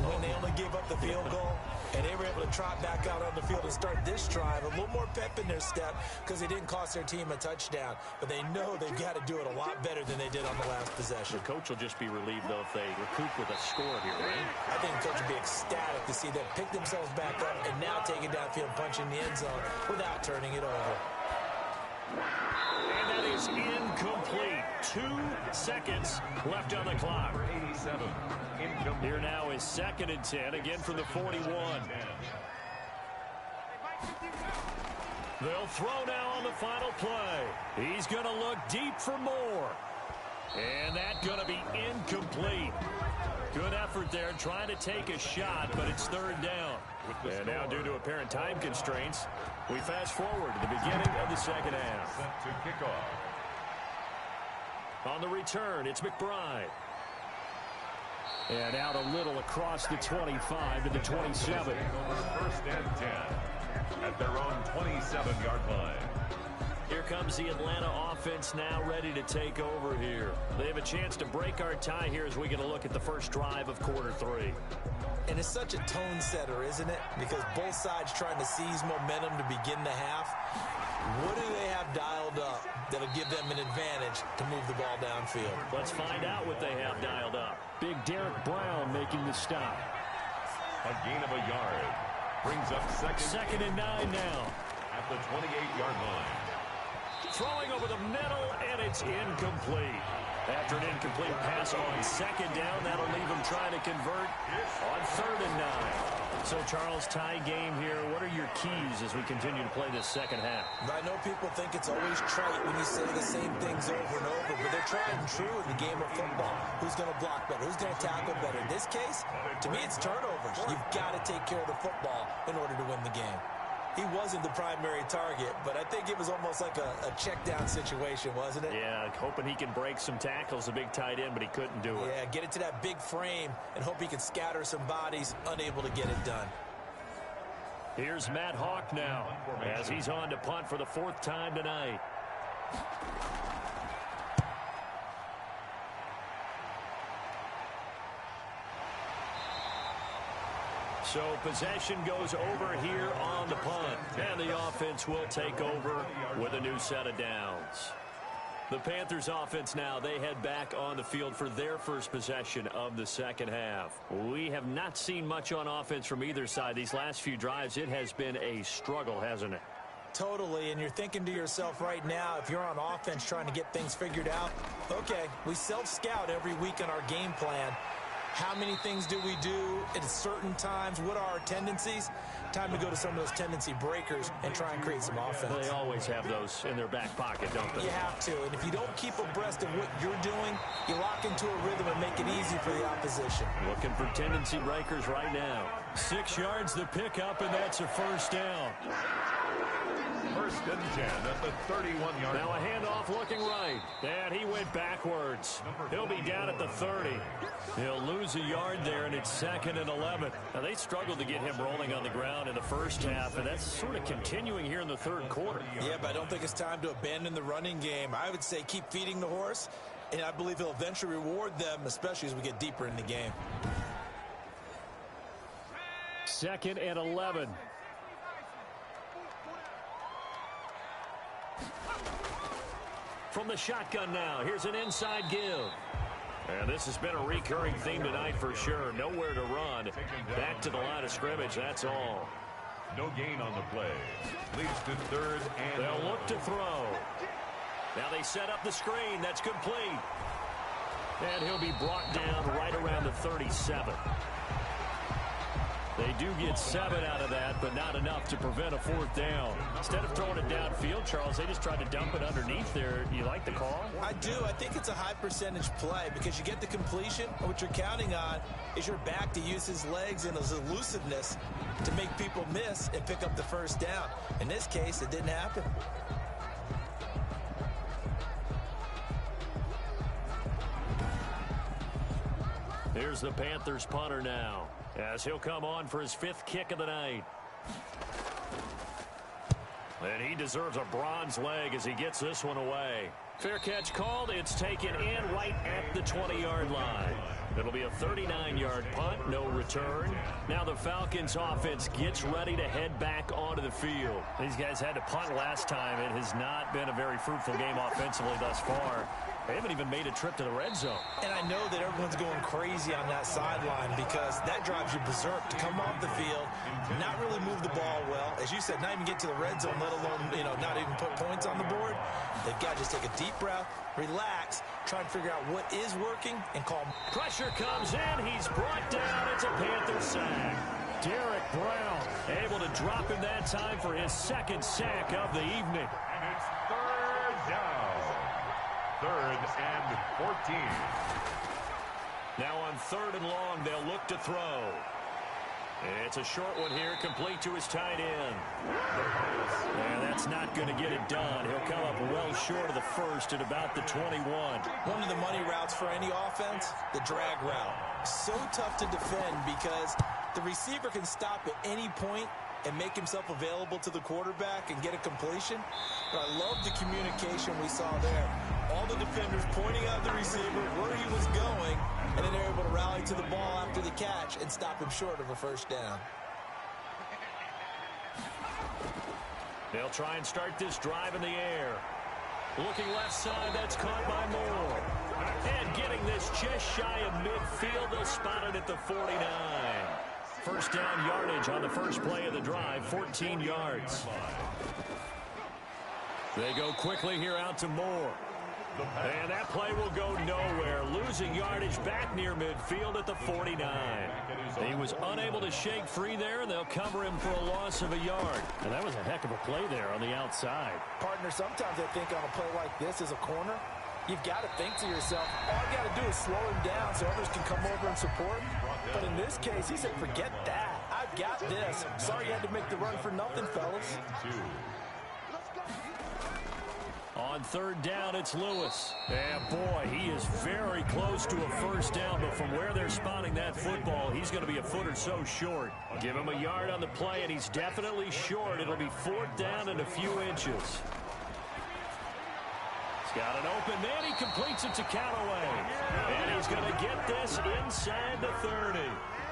Speaker 14: when they only gave up the field goal and they were able to trot back out on the field and start this drive? A little more pep in their step because they didn't cost their team a touchdown, but they know they've got to do it a lot better than they did on the last possession.
Speaker 12: The coach will just be relieved, though, if they recoup with a score here, right?
Speaker 14: I think the coach will be ecstatic to see them pick themselves back up and now take it downfield, punching the end zone without turning it over.
Speaker 12: And that is incomplete. 2 seconds left on the clock.
Speaker 11: 87.
Speaker 12: Here now is 2nd and 10, again from the 41. They'll throw now on the final play. He's going to look deep for more. And that's going to be incomplete. Good effort there trying to take a shot, but it's 3rd down. And now due to apparent time constraints, we fast forward to the beginning of the second half.
Speaker 11: Set to kick off.
Speaker 12: On the return, it's McBride. And out a little across the 25 to the 27.
Speaker 11: 1st and 10 at their own 27-yard line.
Speaker 12: Here comes the Atlanta offense now ready to take over here. They have a chance to break our tie here as we get a look at the first drive of quarter 3.
Speaker 14: And it's such a tone setter, isn't it? Because both sides trying to seize momentum to begin the half. What do they have dialed up that'll give them an advantage to move the ball downfield?
Speaker 12: Let's find out what they have dialed up. Big Derek Brown making the stop.
Speaker 11: A gain of a yard. Brings up second
Speaker 12: and 9 now.
Speaker 11: At the 28-yard line.
Speaker 12: Throwing over the middle, and it's incomplete. After an incomplete pass on 2nd down, that'll leave him trying to convert on 3rd and 9. So, Charles, tie game here. What are your keys as we continue to play this second half?
Speaker 14: I know people think it's always trite when you say the same things over and over, but they're tried and true in the game of football. Who's going to block better? Who's going to tackle better? In this case, to me, it's turnovers. You've got to take care of the football in order to win the game. He wasn't the primary target, but I think it was almost like a check-down situation, wasn't it?
Speaker 12: Yeah, hoping he can break some tackles, a big tight end, but he couldn't do it.
Speaker 14: Yeah, get it to that big frame and hope he can scatter some bodies, unable to get it done.
Speaker 12: Here's Matt Hawk now as he's on to punt for the 4th time tonight. So possession goes over here on the punt. And the offense will take over with a new set of downs. The Panthers offense now, they head back on the field for their first possession of the second half. We have not seen much on offense from either side. These last few drives, it has been a struggle, hasn't it?
Speaker 14: Totally, and you're thinking to yourself right now, if you're on offense trying to get things figured out, okay, we self-scout every week on our game plan. How many things do we do at certain times? What are our tendencies? Time to go to some of those tendency breakers and try and create some offense.
Speaker 12: They always have those in their back pocket, don't they?
Speaker 14: You have to, and if you don't keep abreast of what you're doing, you lock into a rhythm and make it easy for the opposition.
Speaker 12: Looking for tendency breakers right now. 6 yards the pickup, and that's a 1st down.
Speaker 11: 1st and 10 at the 31-yard line.
Speaker 12: Now a handoff looking right. And he went backwards. He'll be down at the 30. He'll lose a yard there, and it's 2nd and 11. Now, they struggled to get him rolling on the ground in the first half, and that's sort of continuing here in the 3rd quarter.
Speaker 14: Yeah, but I don't think it's time to abandon the running game. I would say keep feeding the horse, and I believe he'll eventually reward them, especially as we get deeper in the game.
Speaker 12: 2nd and 11. From the shotgun now, here's an inside give. And this has been a recurring theme tonight for sure. Nowhere to run. Back to the line of scrimmage, that's all.
Speaker 11: No gain on the play. Leads to 3rd and
Speaker 12: they'll look to throw. Now they set up the screen. That's complete. And he'll be brought down right around the 37. They do get 7 out of that, but not enough to prevent a 4th down. Instead of throwing it downfield, Charles, they just tried to dump it underneath there. You like the call?
Speaker 14: I do. I think it's a high percentage play because you get the completion, and what you're counting on is your back to use his legs and his elusiveness to make people miss and pick up the 1st down. In this case, it didn't happen.
Speaker 12: Here's the Panthers punter now, as he'll come on for his 5th kick of the night. And he deserves a bronze leg as he gets this one away. Fair catch called. It's taken in right at the 20-yard line. It'll be a 39-yard punt, no return. Now the Falcons offense gets ready to head back onto the field. These guys had to punt last time. It has not been a very fruitful game offensively thus far. They haven't even made a trip to the red zone. And I know that everyone's going crazy on that sideline because that drives you berserk to come off the field, not really move the ball well. As you said, not even get to the red zone, let alone, not even put points on the board. They've got to just take a deep breath, relax, try and figure out what is working, and call. Pressure comes in. He's brought down. It's a Panther sack. Derek Brown able to drop him that time for his 2nd sack of the evening.
Speaker 11: And it's 3rd down. 3rd and 14.
Speaker 12: Now on 3rd and long, they'll look to throw. It's a short one here, complete to his tight end. And that's not going to get it done. He'll come up well short of the 1st at about the 21.
Speaker 14: One of the money routes for any offense, the drag route. So tough to defend because the receiver can stop at any point and make himself available to the quarterback and get a completion. But I love the communication we saw there. All the defenders pointing out the receiver where he was going, and then they're able to rally to the ball after the catch and stop him short of a 1st down.
Speaker 12: They'll try and start this drive in the air. Looking left side, that's caught by Moore. And getting this just shy of midfield, they'll spot it at the 49. 1st down yardage on the first play of the drive, 14 yards. They go quickly here out to Moore. And that play will go nowhere. Losing yardage back near midfield at the 49. He was unable to shake free there, and they'll cover him for a loss of a yard. And that was a heck of a play there on the outside.
Speaker 13: Partner, sometimes I think on a play like this as a corner, you've got to think to yourself, all I got to do is slow him down so others can come over and support him. But in this case, he said, forget that. I've got this. Sorry you had to make the run for nothing, fellas.
Speaker 12: On 3rd down, it's Lewis. And boy, he is very close to a 1st down, but from where they're spotting that football, he's going to be a foot or so short. Give him a yard on the play, and he's definitely short. It'll be 4th down and a few inches. He's got an open man. He completes it to Callaway. And he's going to get this inside the 30.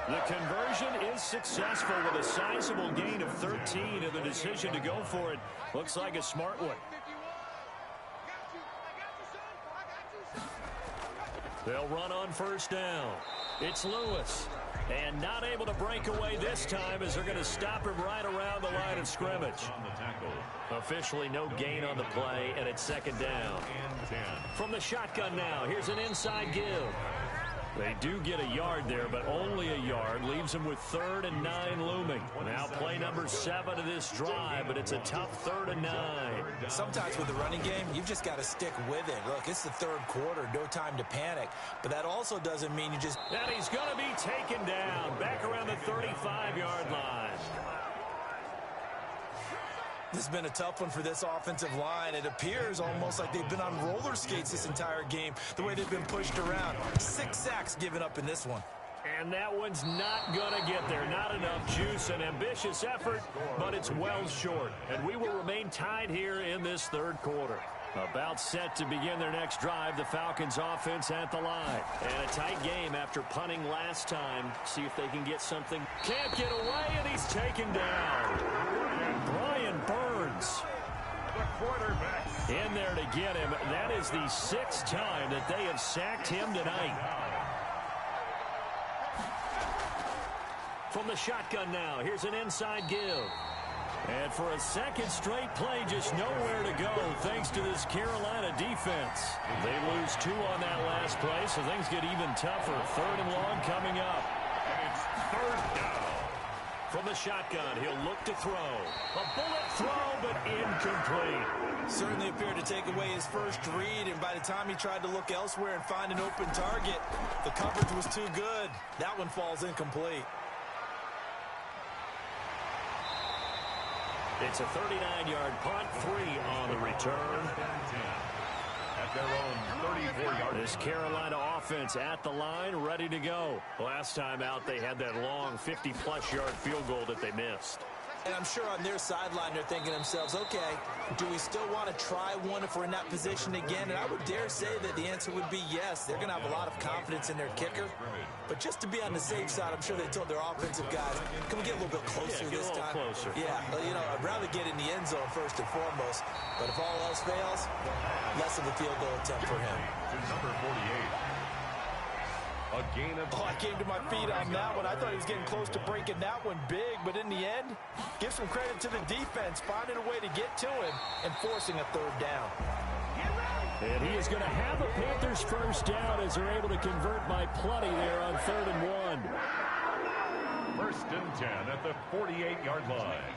Speaker 12: The conversion is successful with a sizable gain of 13, and the decision to go for it looks like a smart one. They'll run on 1st down. It's Lewis. And not able to break away this time as they're going to stop him right around the line of scrimmage. Officially no gain on the play, and it's 2nd down. From the shotgun now, here's an inside give. They do get a yard there, but only a yard. Leaves them with 3rd and 9 looming. Now play number 7 of this drive, but it's a tough 3rd and 9.
Speaker 14: Sometimes with the running game, you've just got to stick with it. Look, it's the 3rd quarter, no time to panic. But that also doesn't mean you just...
Speaker 12: And he's going to be taken down back around the 35-yard line.
Speaker 14: This has been a tough one for this offensive line. It appears almost like they've been on roller skates this entire game, the way they've been pushed around. 6 sacks given up in this one.
Speaker 12: And that one's not going to get there. Not enough juice. An ambitious effort, but it's well short. And we will remain tied here in this 3rd quarter. About set to begin their next drive, the Falcons offense at the line. And a tight game after punting last time. See if they can get something. Can't get away, and he's taken down. Brian Burns
Speaker 11: The quarterback
Speaker 12: in there to get him. That is the 6th time that they have sacked him tonight. From the shotgun now, here's an inside give. And for a second straight play, just nowhere to go thanks to this Carolina defense. They lose 2 on that last play, so things get even tougher. 3rd and long coming up.
Speaker 11: And it's 3rd down.
Speaker 12: From the shotgun, he'll look to throw. A bullet throw, but incomplete.
Speaker 14: Certainly appeared to take away his first read, and by the time he tried to look elsewhere and find an open target, the coverage was too good. That one falls incomplete.
Speaker 12: It's a 39-yard punt, 3 on the return.
Speaker 11: At their own 34-yard.
Speaker 12: This Carolina offense at the line, ready to go. Last time out, they had that long 50-plus yard field goal that they missed.
Speaker 14: And I'm sure on their sideline they're thinking to themselves, okay, do we still want to try one if we're in that position again? And I would dare say that the answer would be yes. They're going to have a lot of confidence in their kicker. But just to be on the safe side, I'm sure they told their offensive guys, can we get a little bit closer this time?
Speaker 12: Closer.
Speaker 14: Yeah, you know, I'd rather get in the end zone first and foremost. But if all else fails, less of a field goal attempt for him.
Speaker 11: Number 48. A gain of...
Speaker 13: I came to my feet on that one. I thought he was getting close to breaking that one big, but in the end, give some credit to the defense, finding a way to get to him and forcing a 3rd down.
Speaker 12: And he is going to have a Panthers first down as they're able to convert by plenty there on 3rd and 1.
Speaker 11: 1st and 10 at the 48-yard line.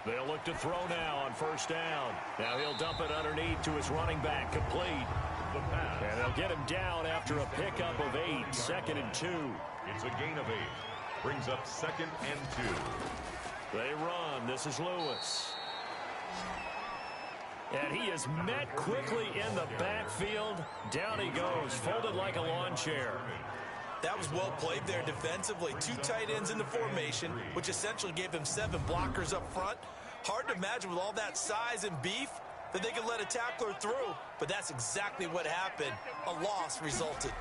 Speaker 12: They'll look to throw now on 1st down. Now he'll dump it underneath to his running back, complete. And they'll get him down after a pickup of 8, 2nd and 2.
Speaker 11: It's a gain of 8. Brings up 2nd and 2.
Speaker 12: They run. This is Lewis. And he is met quickly in the backfield. Down he goes, folded like a lawn chair.
Speaker 14: That was well played there defensively. 2 tight ends in the formation, which essentially gave them 7 blockers up front. Hard to imagine with all that size and beef that they could let a tackler through, but that's exactly what happened. A loss resulted.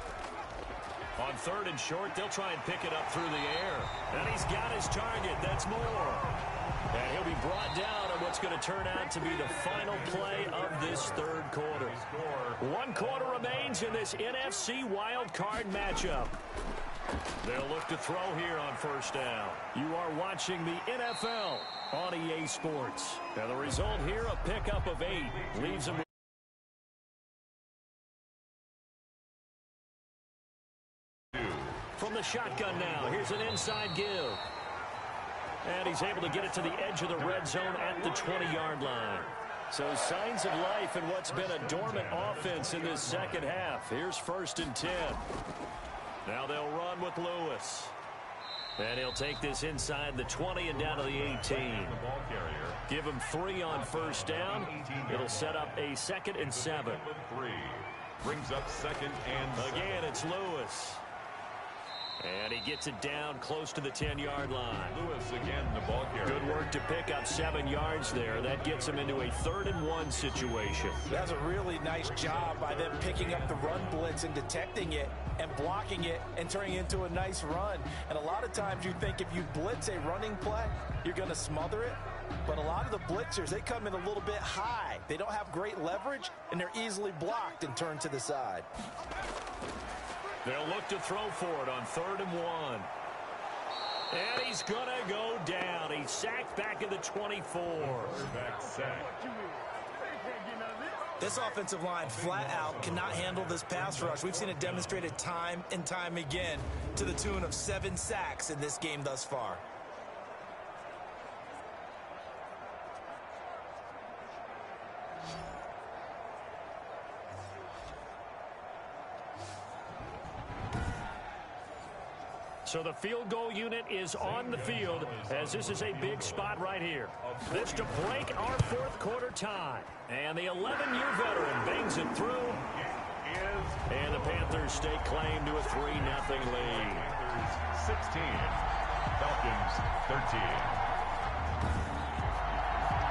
Speaker 12: On 3rd and short, they'll try and pick it up through the air. And he's got his target. That's more. And he'll be brought down on what's going to turn out to be the final play of this 3rd quarter. 1 quarter remains in this NFC wild card matchup. They'll look to throw here on 1st down. You are watching the NFL on EA Sports. And the result here, a pickup of 8. Leaves them with from the shotgun now. Here's an inside give. And he's able to get it to the edge of the red zone at the 20-yard line. So signs of life in what's been a dormant offense in this second half. Here's 1st and 10. Now they'll run with Lewis. And he'll take this inside the 20 and down to the 18. Give him 3 on 1st down. It'll set up a 2nd and 7.
Speaker 11: 3. Brings up 2nd and 7.
Speaker 12: Again, it's Lewis. And he gets it down close to the 10-yard line.
Speaker 11: Lewis again, the ball carrier.
Speaker 12: Good work to pick up 7 yards there. That gets him into a 3rd and 1 situation.
Speaker 13: That's a really nice job by them picking up the run blitz and detecting it and blocking it and turning it into a nice run. And a lot of times you think if you blitz a running play, you're going to smother it. But a lot of the blitzers, they come in a little bit high. They don't have great leverage, and they're easily blocked and turned to the side.
Speaker 12: They'll look to throw for it on 3rd and 1. And he's going to go down. He's sacked back at the 24.
Speaker 11: Back sack.
Speaker 14: This offensive line flat out cannot handle this pass rush. We've seen it demonstrated time and time again to the tune of 7 sacks in this game thus far.
Speaker 12: So the field goal unit is on the field as this is a big spot right here. This to break our 4th quarter tie. And the 11-year veteran bangs it through. And the Panthers stake claim to a 3-0 lead.
Speaker 11: Panthers 16, Falcons 13.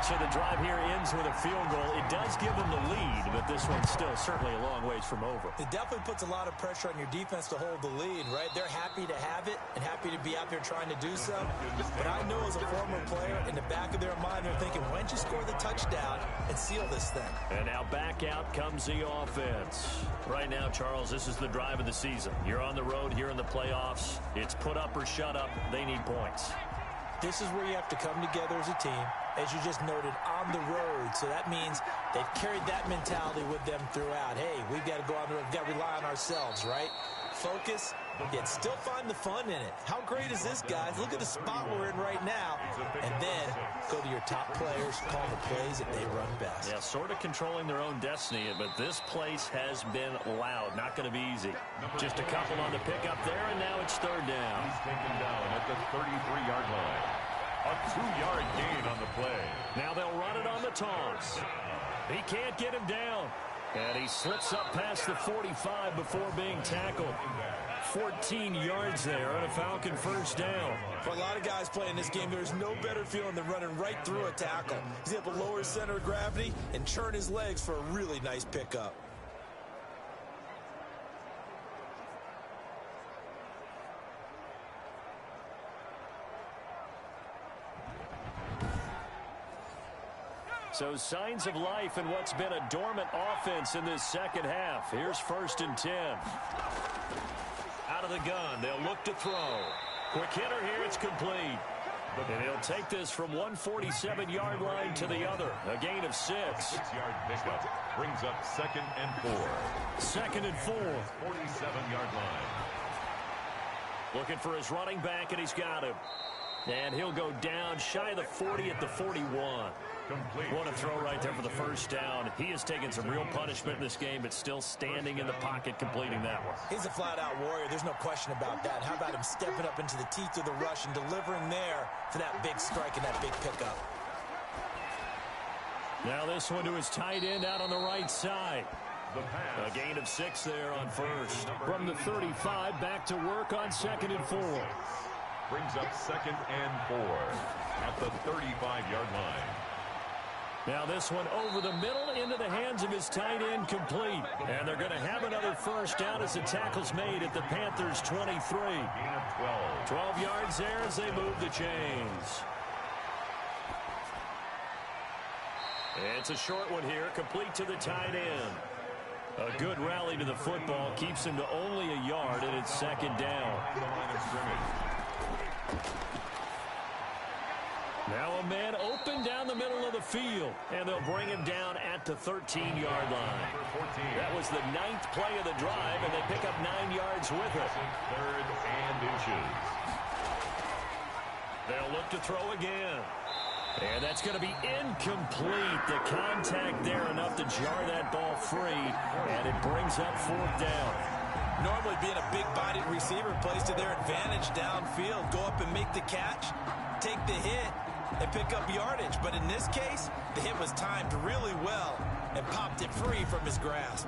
Speaker 12: So the drive here ends with a field goal. It does give them the lead, but this one's still certainly a long ways from over.
Speaker 14: It definitely puts a lot of pressure on your defense to hold the lead, right? They're happy to have it and happy to be out there trying to do so. But I know as a former player, in the back of their mind, they're thinking, why don't you score the touchdown and seal this thing?
Speaker 12: And now back out comes the offense. Right now, Charles, this is the drive of the season. You're on the road here in the playoffs. It's put up or shut up. They need points.
Speaker 14: This is where you have to come together as a team, as you just noted, on the road. So that means they've carried that mentality with them throughout. Hey, we've got to go on the road. We've got to rely on ourselves, right? Focus, yet still find the fun in it. How great is this, guys? Look at the spot we're in right now. And then go to your top players, call the plays that they run best.
Speaker 12: Yeah, sort of controlling their own destiny, but this place has been loud. Not going to be easy. Just a couple on the pickup there, and now it's third down.
Speaker 11: He's taken down at the 33-yard line. A 2-yard gain on the play.
Speaker 12: Now they'll run it on the toss. He can't get him down. And he slips up past the 45 before being tackled. 14 yards there on a Falcon first down.
Speaker 14: For a lot of guys playing this game, there's no better feeling than running right through a tackle. He's able to lower his center of gravity and churn his legs for a really nice pickup.
Speaker 12: So signs of life in what's been a dormant offense in this second half. Here's 1st and 10. Out of the gun, they'll look to throw. Quick hitter here, it's complete. And he'll take this from 147-yard line to the other. A gain of 6.
Speaker 11: 6-yard pickup brings up 2nd and 4.
Speaker 12: 2nd and 4.
Speaker 11: 47-yard line.
Speaker 12: Looking for his running back, and he's got him. And he'll go down shy of the 40 at the 41.
Speaker 11: Complete.
Speaker 12: What a throw right there for the first down. He has taken some real punishment in this game, but still standing in the pocket, completing that one.
Speaker 14: He's a flat-out warrior. There's no question about that. How about him stepping up into the teeth of the rush and delivering there for that big strike and that big pickup?
Speaker 12: Now this one to his tight end out on the right side.
Speaker 11: The pass.
Speaker 12: A gain of 6 there on first. From the 35, back to work on 2nd and 4.
Speaker 11: Brings up 2nd and 4 at the 35-yard line.
Speaker 12: Now this one over the middle into the hands of his tight end, complete. And they're going to have another first down as the tackle's made at the Panthers' 23.
Speaker 11: Gain of 12.
Speaker 12: 12 yards there as they move the chains. It's a short one here, complete to the tight end. A good rally to the football keeps him to only a yard, and it's 2nd down.
Speaker 11: The line of scrimmage.
Speaker 12: Now a man open down the middle of the field, and they'll bring him down at the 13-yard line. That was the 9th play of the drive, and they pick up 9 yards with it.
Speaker 11: 3rd and inches.
Speaker 12: They'll look to throw again. And that's going to be incomplete. The contact there enough to jar that ball free, and it brings up 4th down.
Speaker 14: Normally being a big-bodied receiver plays to their advantage downfield. Go up and make the catch, take the hit, and pick up yardage. But in this case, the hit was timed really well and popped it free from his grasp.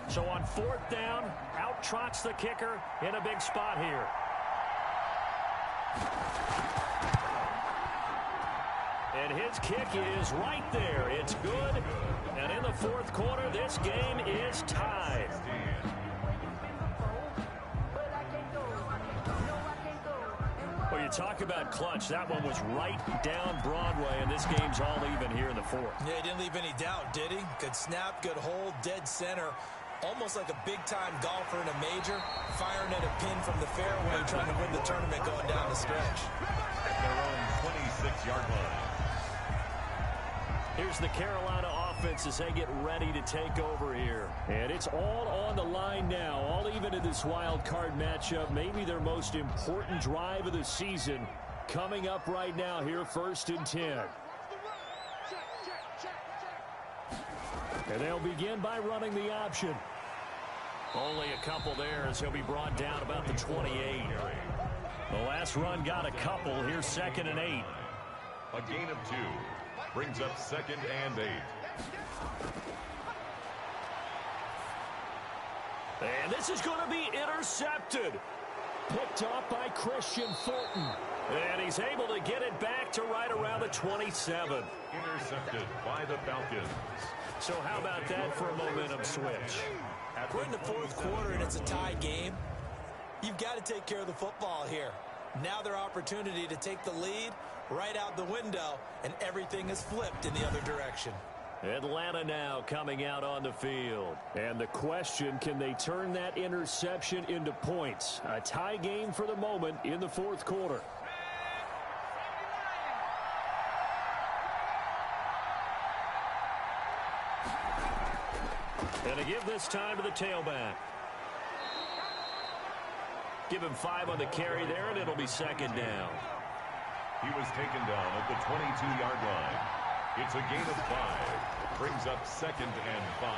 Speaker 12: So on 4th down, out trots the kicker in a big spot here. And his kick is right there. It's good. And in the 4th quarter, this game is tied. Well, you talk about clutch. That one was right down Broadway, and this game's all even here in the 4th.
Speaker 14: Yeah, he didn't leave any doubt, did he? Good snap, good hold, dead center. Almost like a big-time golfer in a major, firing at a pin from the fairway, trying to win the tournament going down the stretch.
Speaker 11: At their own 26-yard line.
Speaker 12: Here's the Carolina offense as they get ready to take over here. And it's all on the line now, all even in this wild card matchup. Maybe their most important drive of the season coming up right now here, 1st and 10. And they'll begin by running the option. Only a couple there as he'll be brought down about the 28. The last run got a couple. Here's 2nd and 8.
Speaker 11: A gain of 2. Brings up 2nd and 8.
Speaker 12: And this is going to be intercepted. Picked off by Christian Fulton. And he's able to get it back to right around the 27.
Speaker 11: Intercepted by the Falcons.
Speaker 12: So how about that for a momentum switch?
Speaker 14: We're in the 4th quarter, and it's a tie game. You've got to take care of the football here. Now their opportunity to take the lead right out the window, and everything is flipped in the other direction.
Speaker 12: Atlanta now coming out on the field. And the question, can they turn that interception into points? A tie game for the moment in the fourth quarter. And to give this time to the tailback. Give him 5 on the carry there, and it'll be second down.
Speaker 11: He was taken down at the 22-yard line. It's a gain of 5. Brings up second and 5.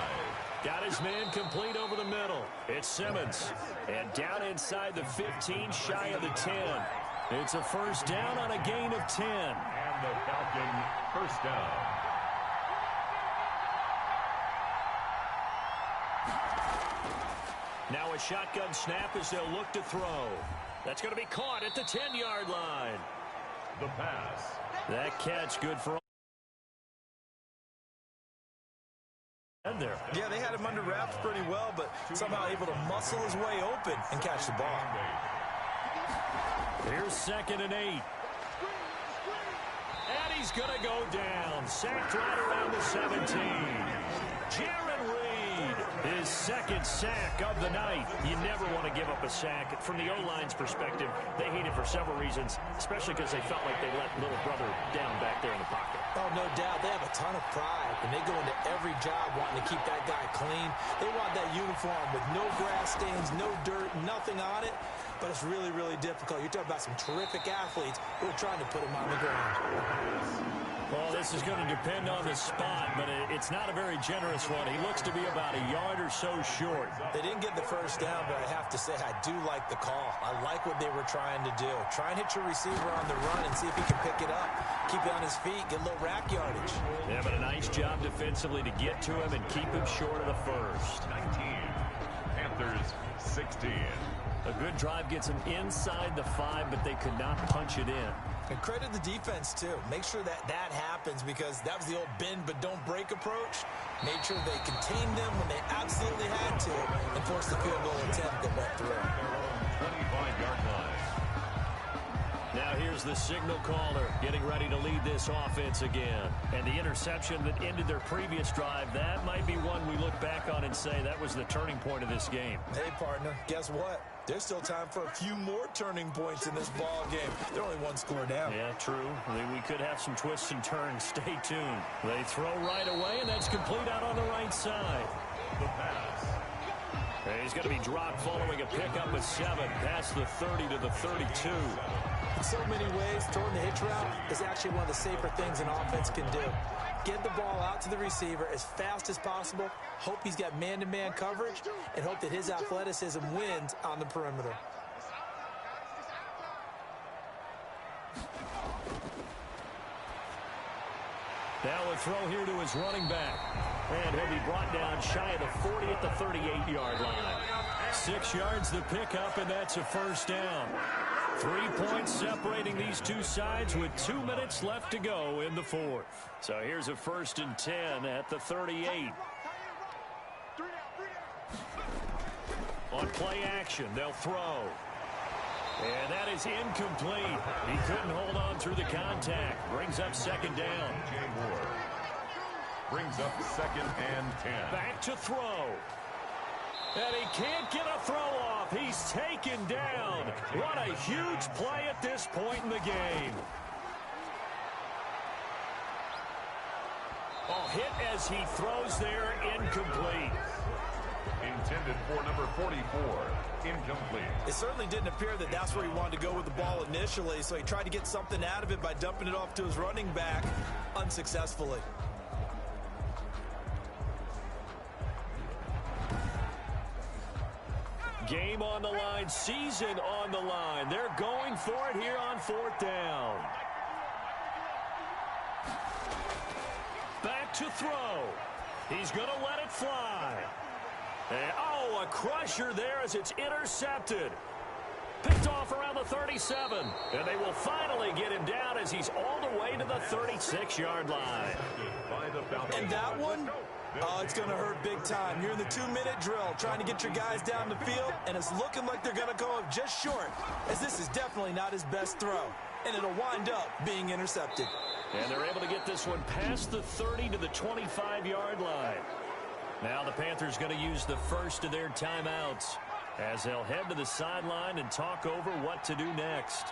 Speaker 12: Got his man complete over the middle. It's Simmons. And down inside the 15, shy of the 10. It's a first down on a gain of 10.
Speaker 11: And the Falcon first down.
Speaker 12: Now a shotgun snap as they'll look to throw. That's going to be caught at the 10-yard line.
Speaker 11: The pass.
Speaker 12: That catch good for all. There.
Speaker 14: Yeah, they had him under wraps pretty well, but somehow able to muscle his way open and catch the ball.
Speaker 12: Here's second and 8. And he's going to go down. Sacked right around the 17. Jaron Reed, his second sack of the night. You never want to give up a sack. From the O-line's perspective, they hate it for several reasons, especially because they felt like they let little brother down back there in the pocket.
Speaker 14: Oh, no doubt. They have a ton of pride, and they go into every job wanting to keep that guy clean. They want that uniform with no grass stains, no dirt, nothing on it. But it's really, really difficult. You're talking about some terrific athletes who are trying to put him on the ground.
Speaker 12: Well, this is going to depend on the spot, but it's not a very generous one. He looks to be about a yard or so short.
Speaker 14: They didn't get the first down, but I have to say I do like the call. I like what they were trying to do. Try and hit your receiver on the run and see if he can pick it up. Keep it on his feet, get a little rack yardage.
Speaker 12: Yeah, but a nice job defensively to get to him and keep him short of the first.
Speaker 11: 19. Panthers 16.
Speaker 12: A good drive gets them inside the 5, but they could not punch it in.
Speaker 14: And credit the defense, too. Make sure that happens because that was the old bend but don't break approach. Made sure they contained them when they absolutely had to and forced the field goal attempt that went through.
Speaker 11: 25-yard line.
Speaker 12: Now here's the signal caller getting ready to lead this offense again. And the interception that ended their previous drive, that might be one we look back on and say that was the turning point of this game.
Speaker 14: Hey, partner, guess what? There's still time for a few more turning points in this ball game. They're only one score down.
Speaker 12: Yeah, true. We could have some twists and turns. Stay tuned. They throw right away, and that's complete out on the right side.
Speaker 11: The pass.
Speaker 12: He's going to be dropped following a pickup of 7 past the 30 to the 32.
Speaker 14: In so many ways, throwing the hitch route is actually one of the safer things an offense can do. Get the ball out to the receiver as fast as possible, hope he's got man-to-man coverage, and hope that his athleticism wins on the perimeter.
Speaker 12: Now a throw here to his running back. And he'll be brought down shy of the 40 at the 38-yard line. 6 yards the pickup, and that's a first down. 3 points separating these two sides with 2 minutes left to go in the fourth. So here's a 1st and 10 at the 38. On play action, they'll throw. And that is incomplete. He couldn't hold on through the contact. Brings up second down.
Speaker 11: Brings up second and 10.
Speaker 12: Back to throw. And he can't get a throw off. He's taken down. What a huge play at this point in the game. Oh, hit as he throws there, incomplete.
Speaker 11: Intended for number 44, incomplete.
Speaker 14: It certainly didn't appear that that's where he wanted to go with the ball initially, so he tried to get something out of it by dumping it off to his running back unsuccessfully.
Speaker 12: Game on the line, season on the line. They're going for it here on 4th down. Back to throw. He's going to let it fly. And, oh, a crusher there as it's intercepted. Picked off around the 37. And they will finally get him down as he's all the way to the 36-yard line.
Speaker 14: And that one? Oh, it's going to hurt big time. You're in the 2-minute drill trying to get your guys down the field, and it's looking like they're going to go up just short, as this is definitely not his best throw, and it'll wind up being intercepted.
Speaker 12: And they're able to get this one past the 30 to the 25-yard line. Now the Panthers going to use the first of their timeouts as they'll head to the sideline and talk over what to do next.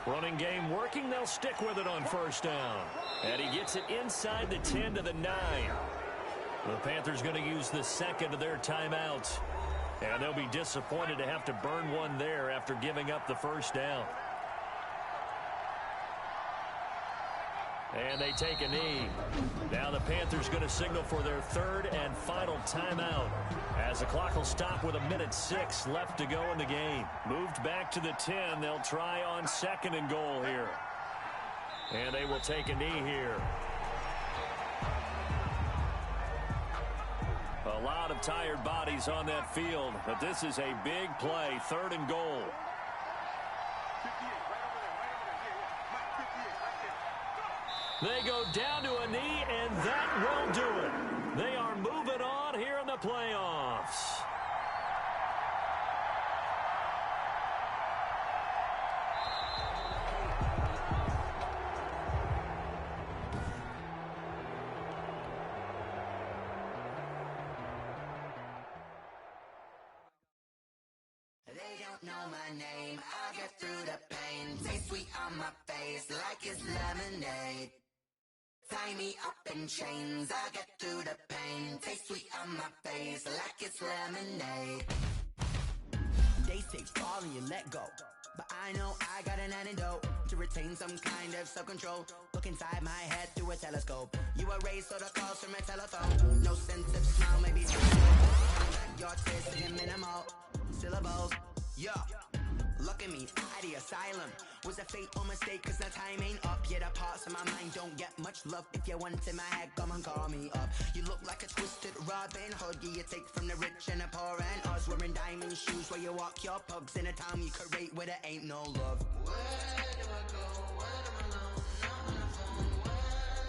Speaker 12: Running game working. They'll stick with it on first down. And he gets it inside the 10 to the 9. The Panthers going to use the second of their timeouts. And they'll be disappointed to have to burn one there after giving up the first down. And they take a knee. Now the Panthers going to signal for their third and final timeout as the clock will stop with 1:06 left to go in the game. Moved back to the 10. They'll try on second and goal here. And they will take a knee here. A lot of tired bodies on that field, but this is a big play, third and goal. They go down to a knee, and that will do it. They are moving on here in the playoffs.
Speaker 5: They don't know my name. I'll get through the pain. Taste sweet on my face like it's lemonade. Tie me up in chains, I'll get through the pain. Taste sweet on my face like it's lemonade.
Speaker 6: They say fall and you let go, but I know I got an antidote to retain some kind of self-control. Look inside my head through a telescope. You erase all the calls from a telephone. No sense of smile, maybe your taste in minimal syllables. Yeah, look at me, at the asylum. Was a fate or mistake, cause the time ain't up. Yeah, the parts of my mind don't get much love. If you want in my head, come and call me up. You look like a twisted Robin Hood. Yeah, you take from the rich and the poor and us. Wearing diamond shoes where you walk your pugs in a town you create where there ain't no love. Where do I go? When I'm alone? I'm on the phone. When I'm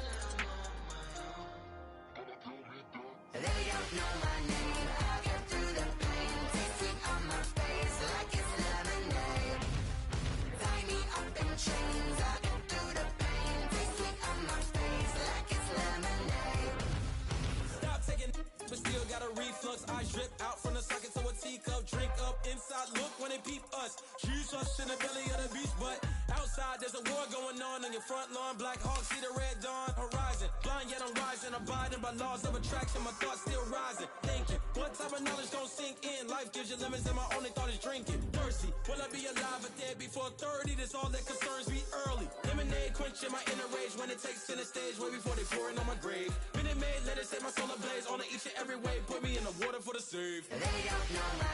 Speaker 6: on my own.
Speaker 5: They don't know my name. I'll get through the pain. Taste sweet on my face like it's lemonade. Tie me up in chains. I'll get through the pain. Taste sweet on my face like it's lemonade.
Speaker 7: Stop taking but still got a reflux. Eyes drip out from the socket to a teacup. Drink up inside, look when they peep us. Shoes us in the belly of the beach, but outside there's a war going on your front lawn. Black Hawk, see the red dawn horizon. Blind yet I'm rising, abiding by laws of attraction. My thoughts still rising, thinking what type of knowledge don't sink in. Life gives you lemons and my only thought is drinking. Thirsty, will I be alive or dead before 30? That's all that concerns me early. Lemonade quenching my inner rage when it takes center stage way before they pour it on my grave. Minute Maid, let it set my soul ablaze on each and every way. Put me in the water for the save.
Speaker 5: They don't know my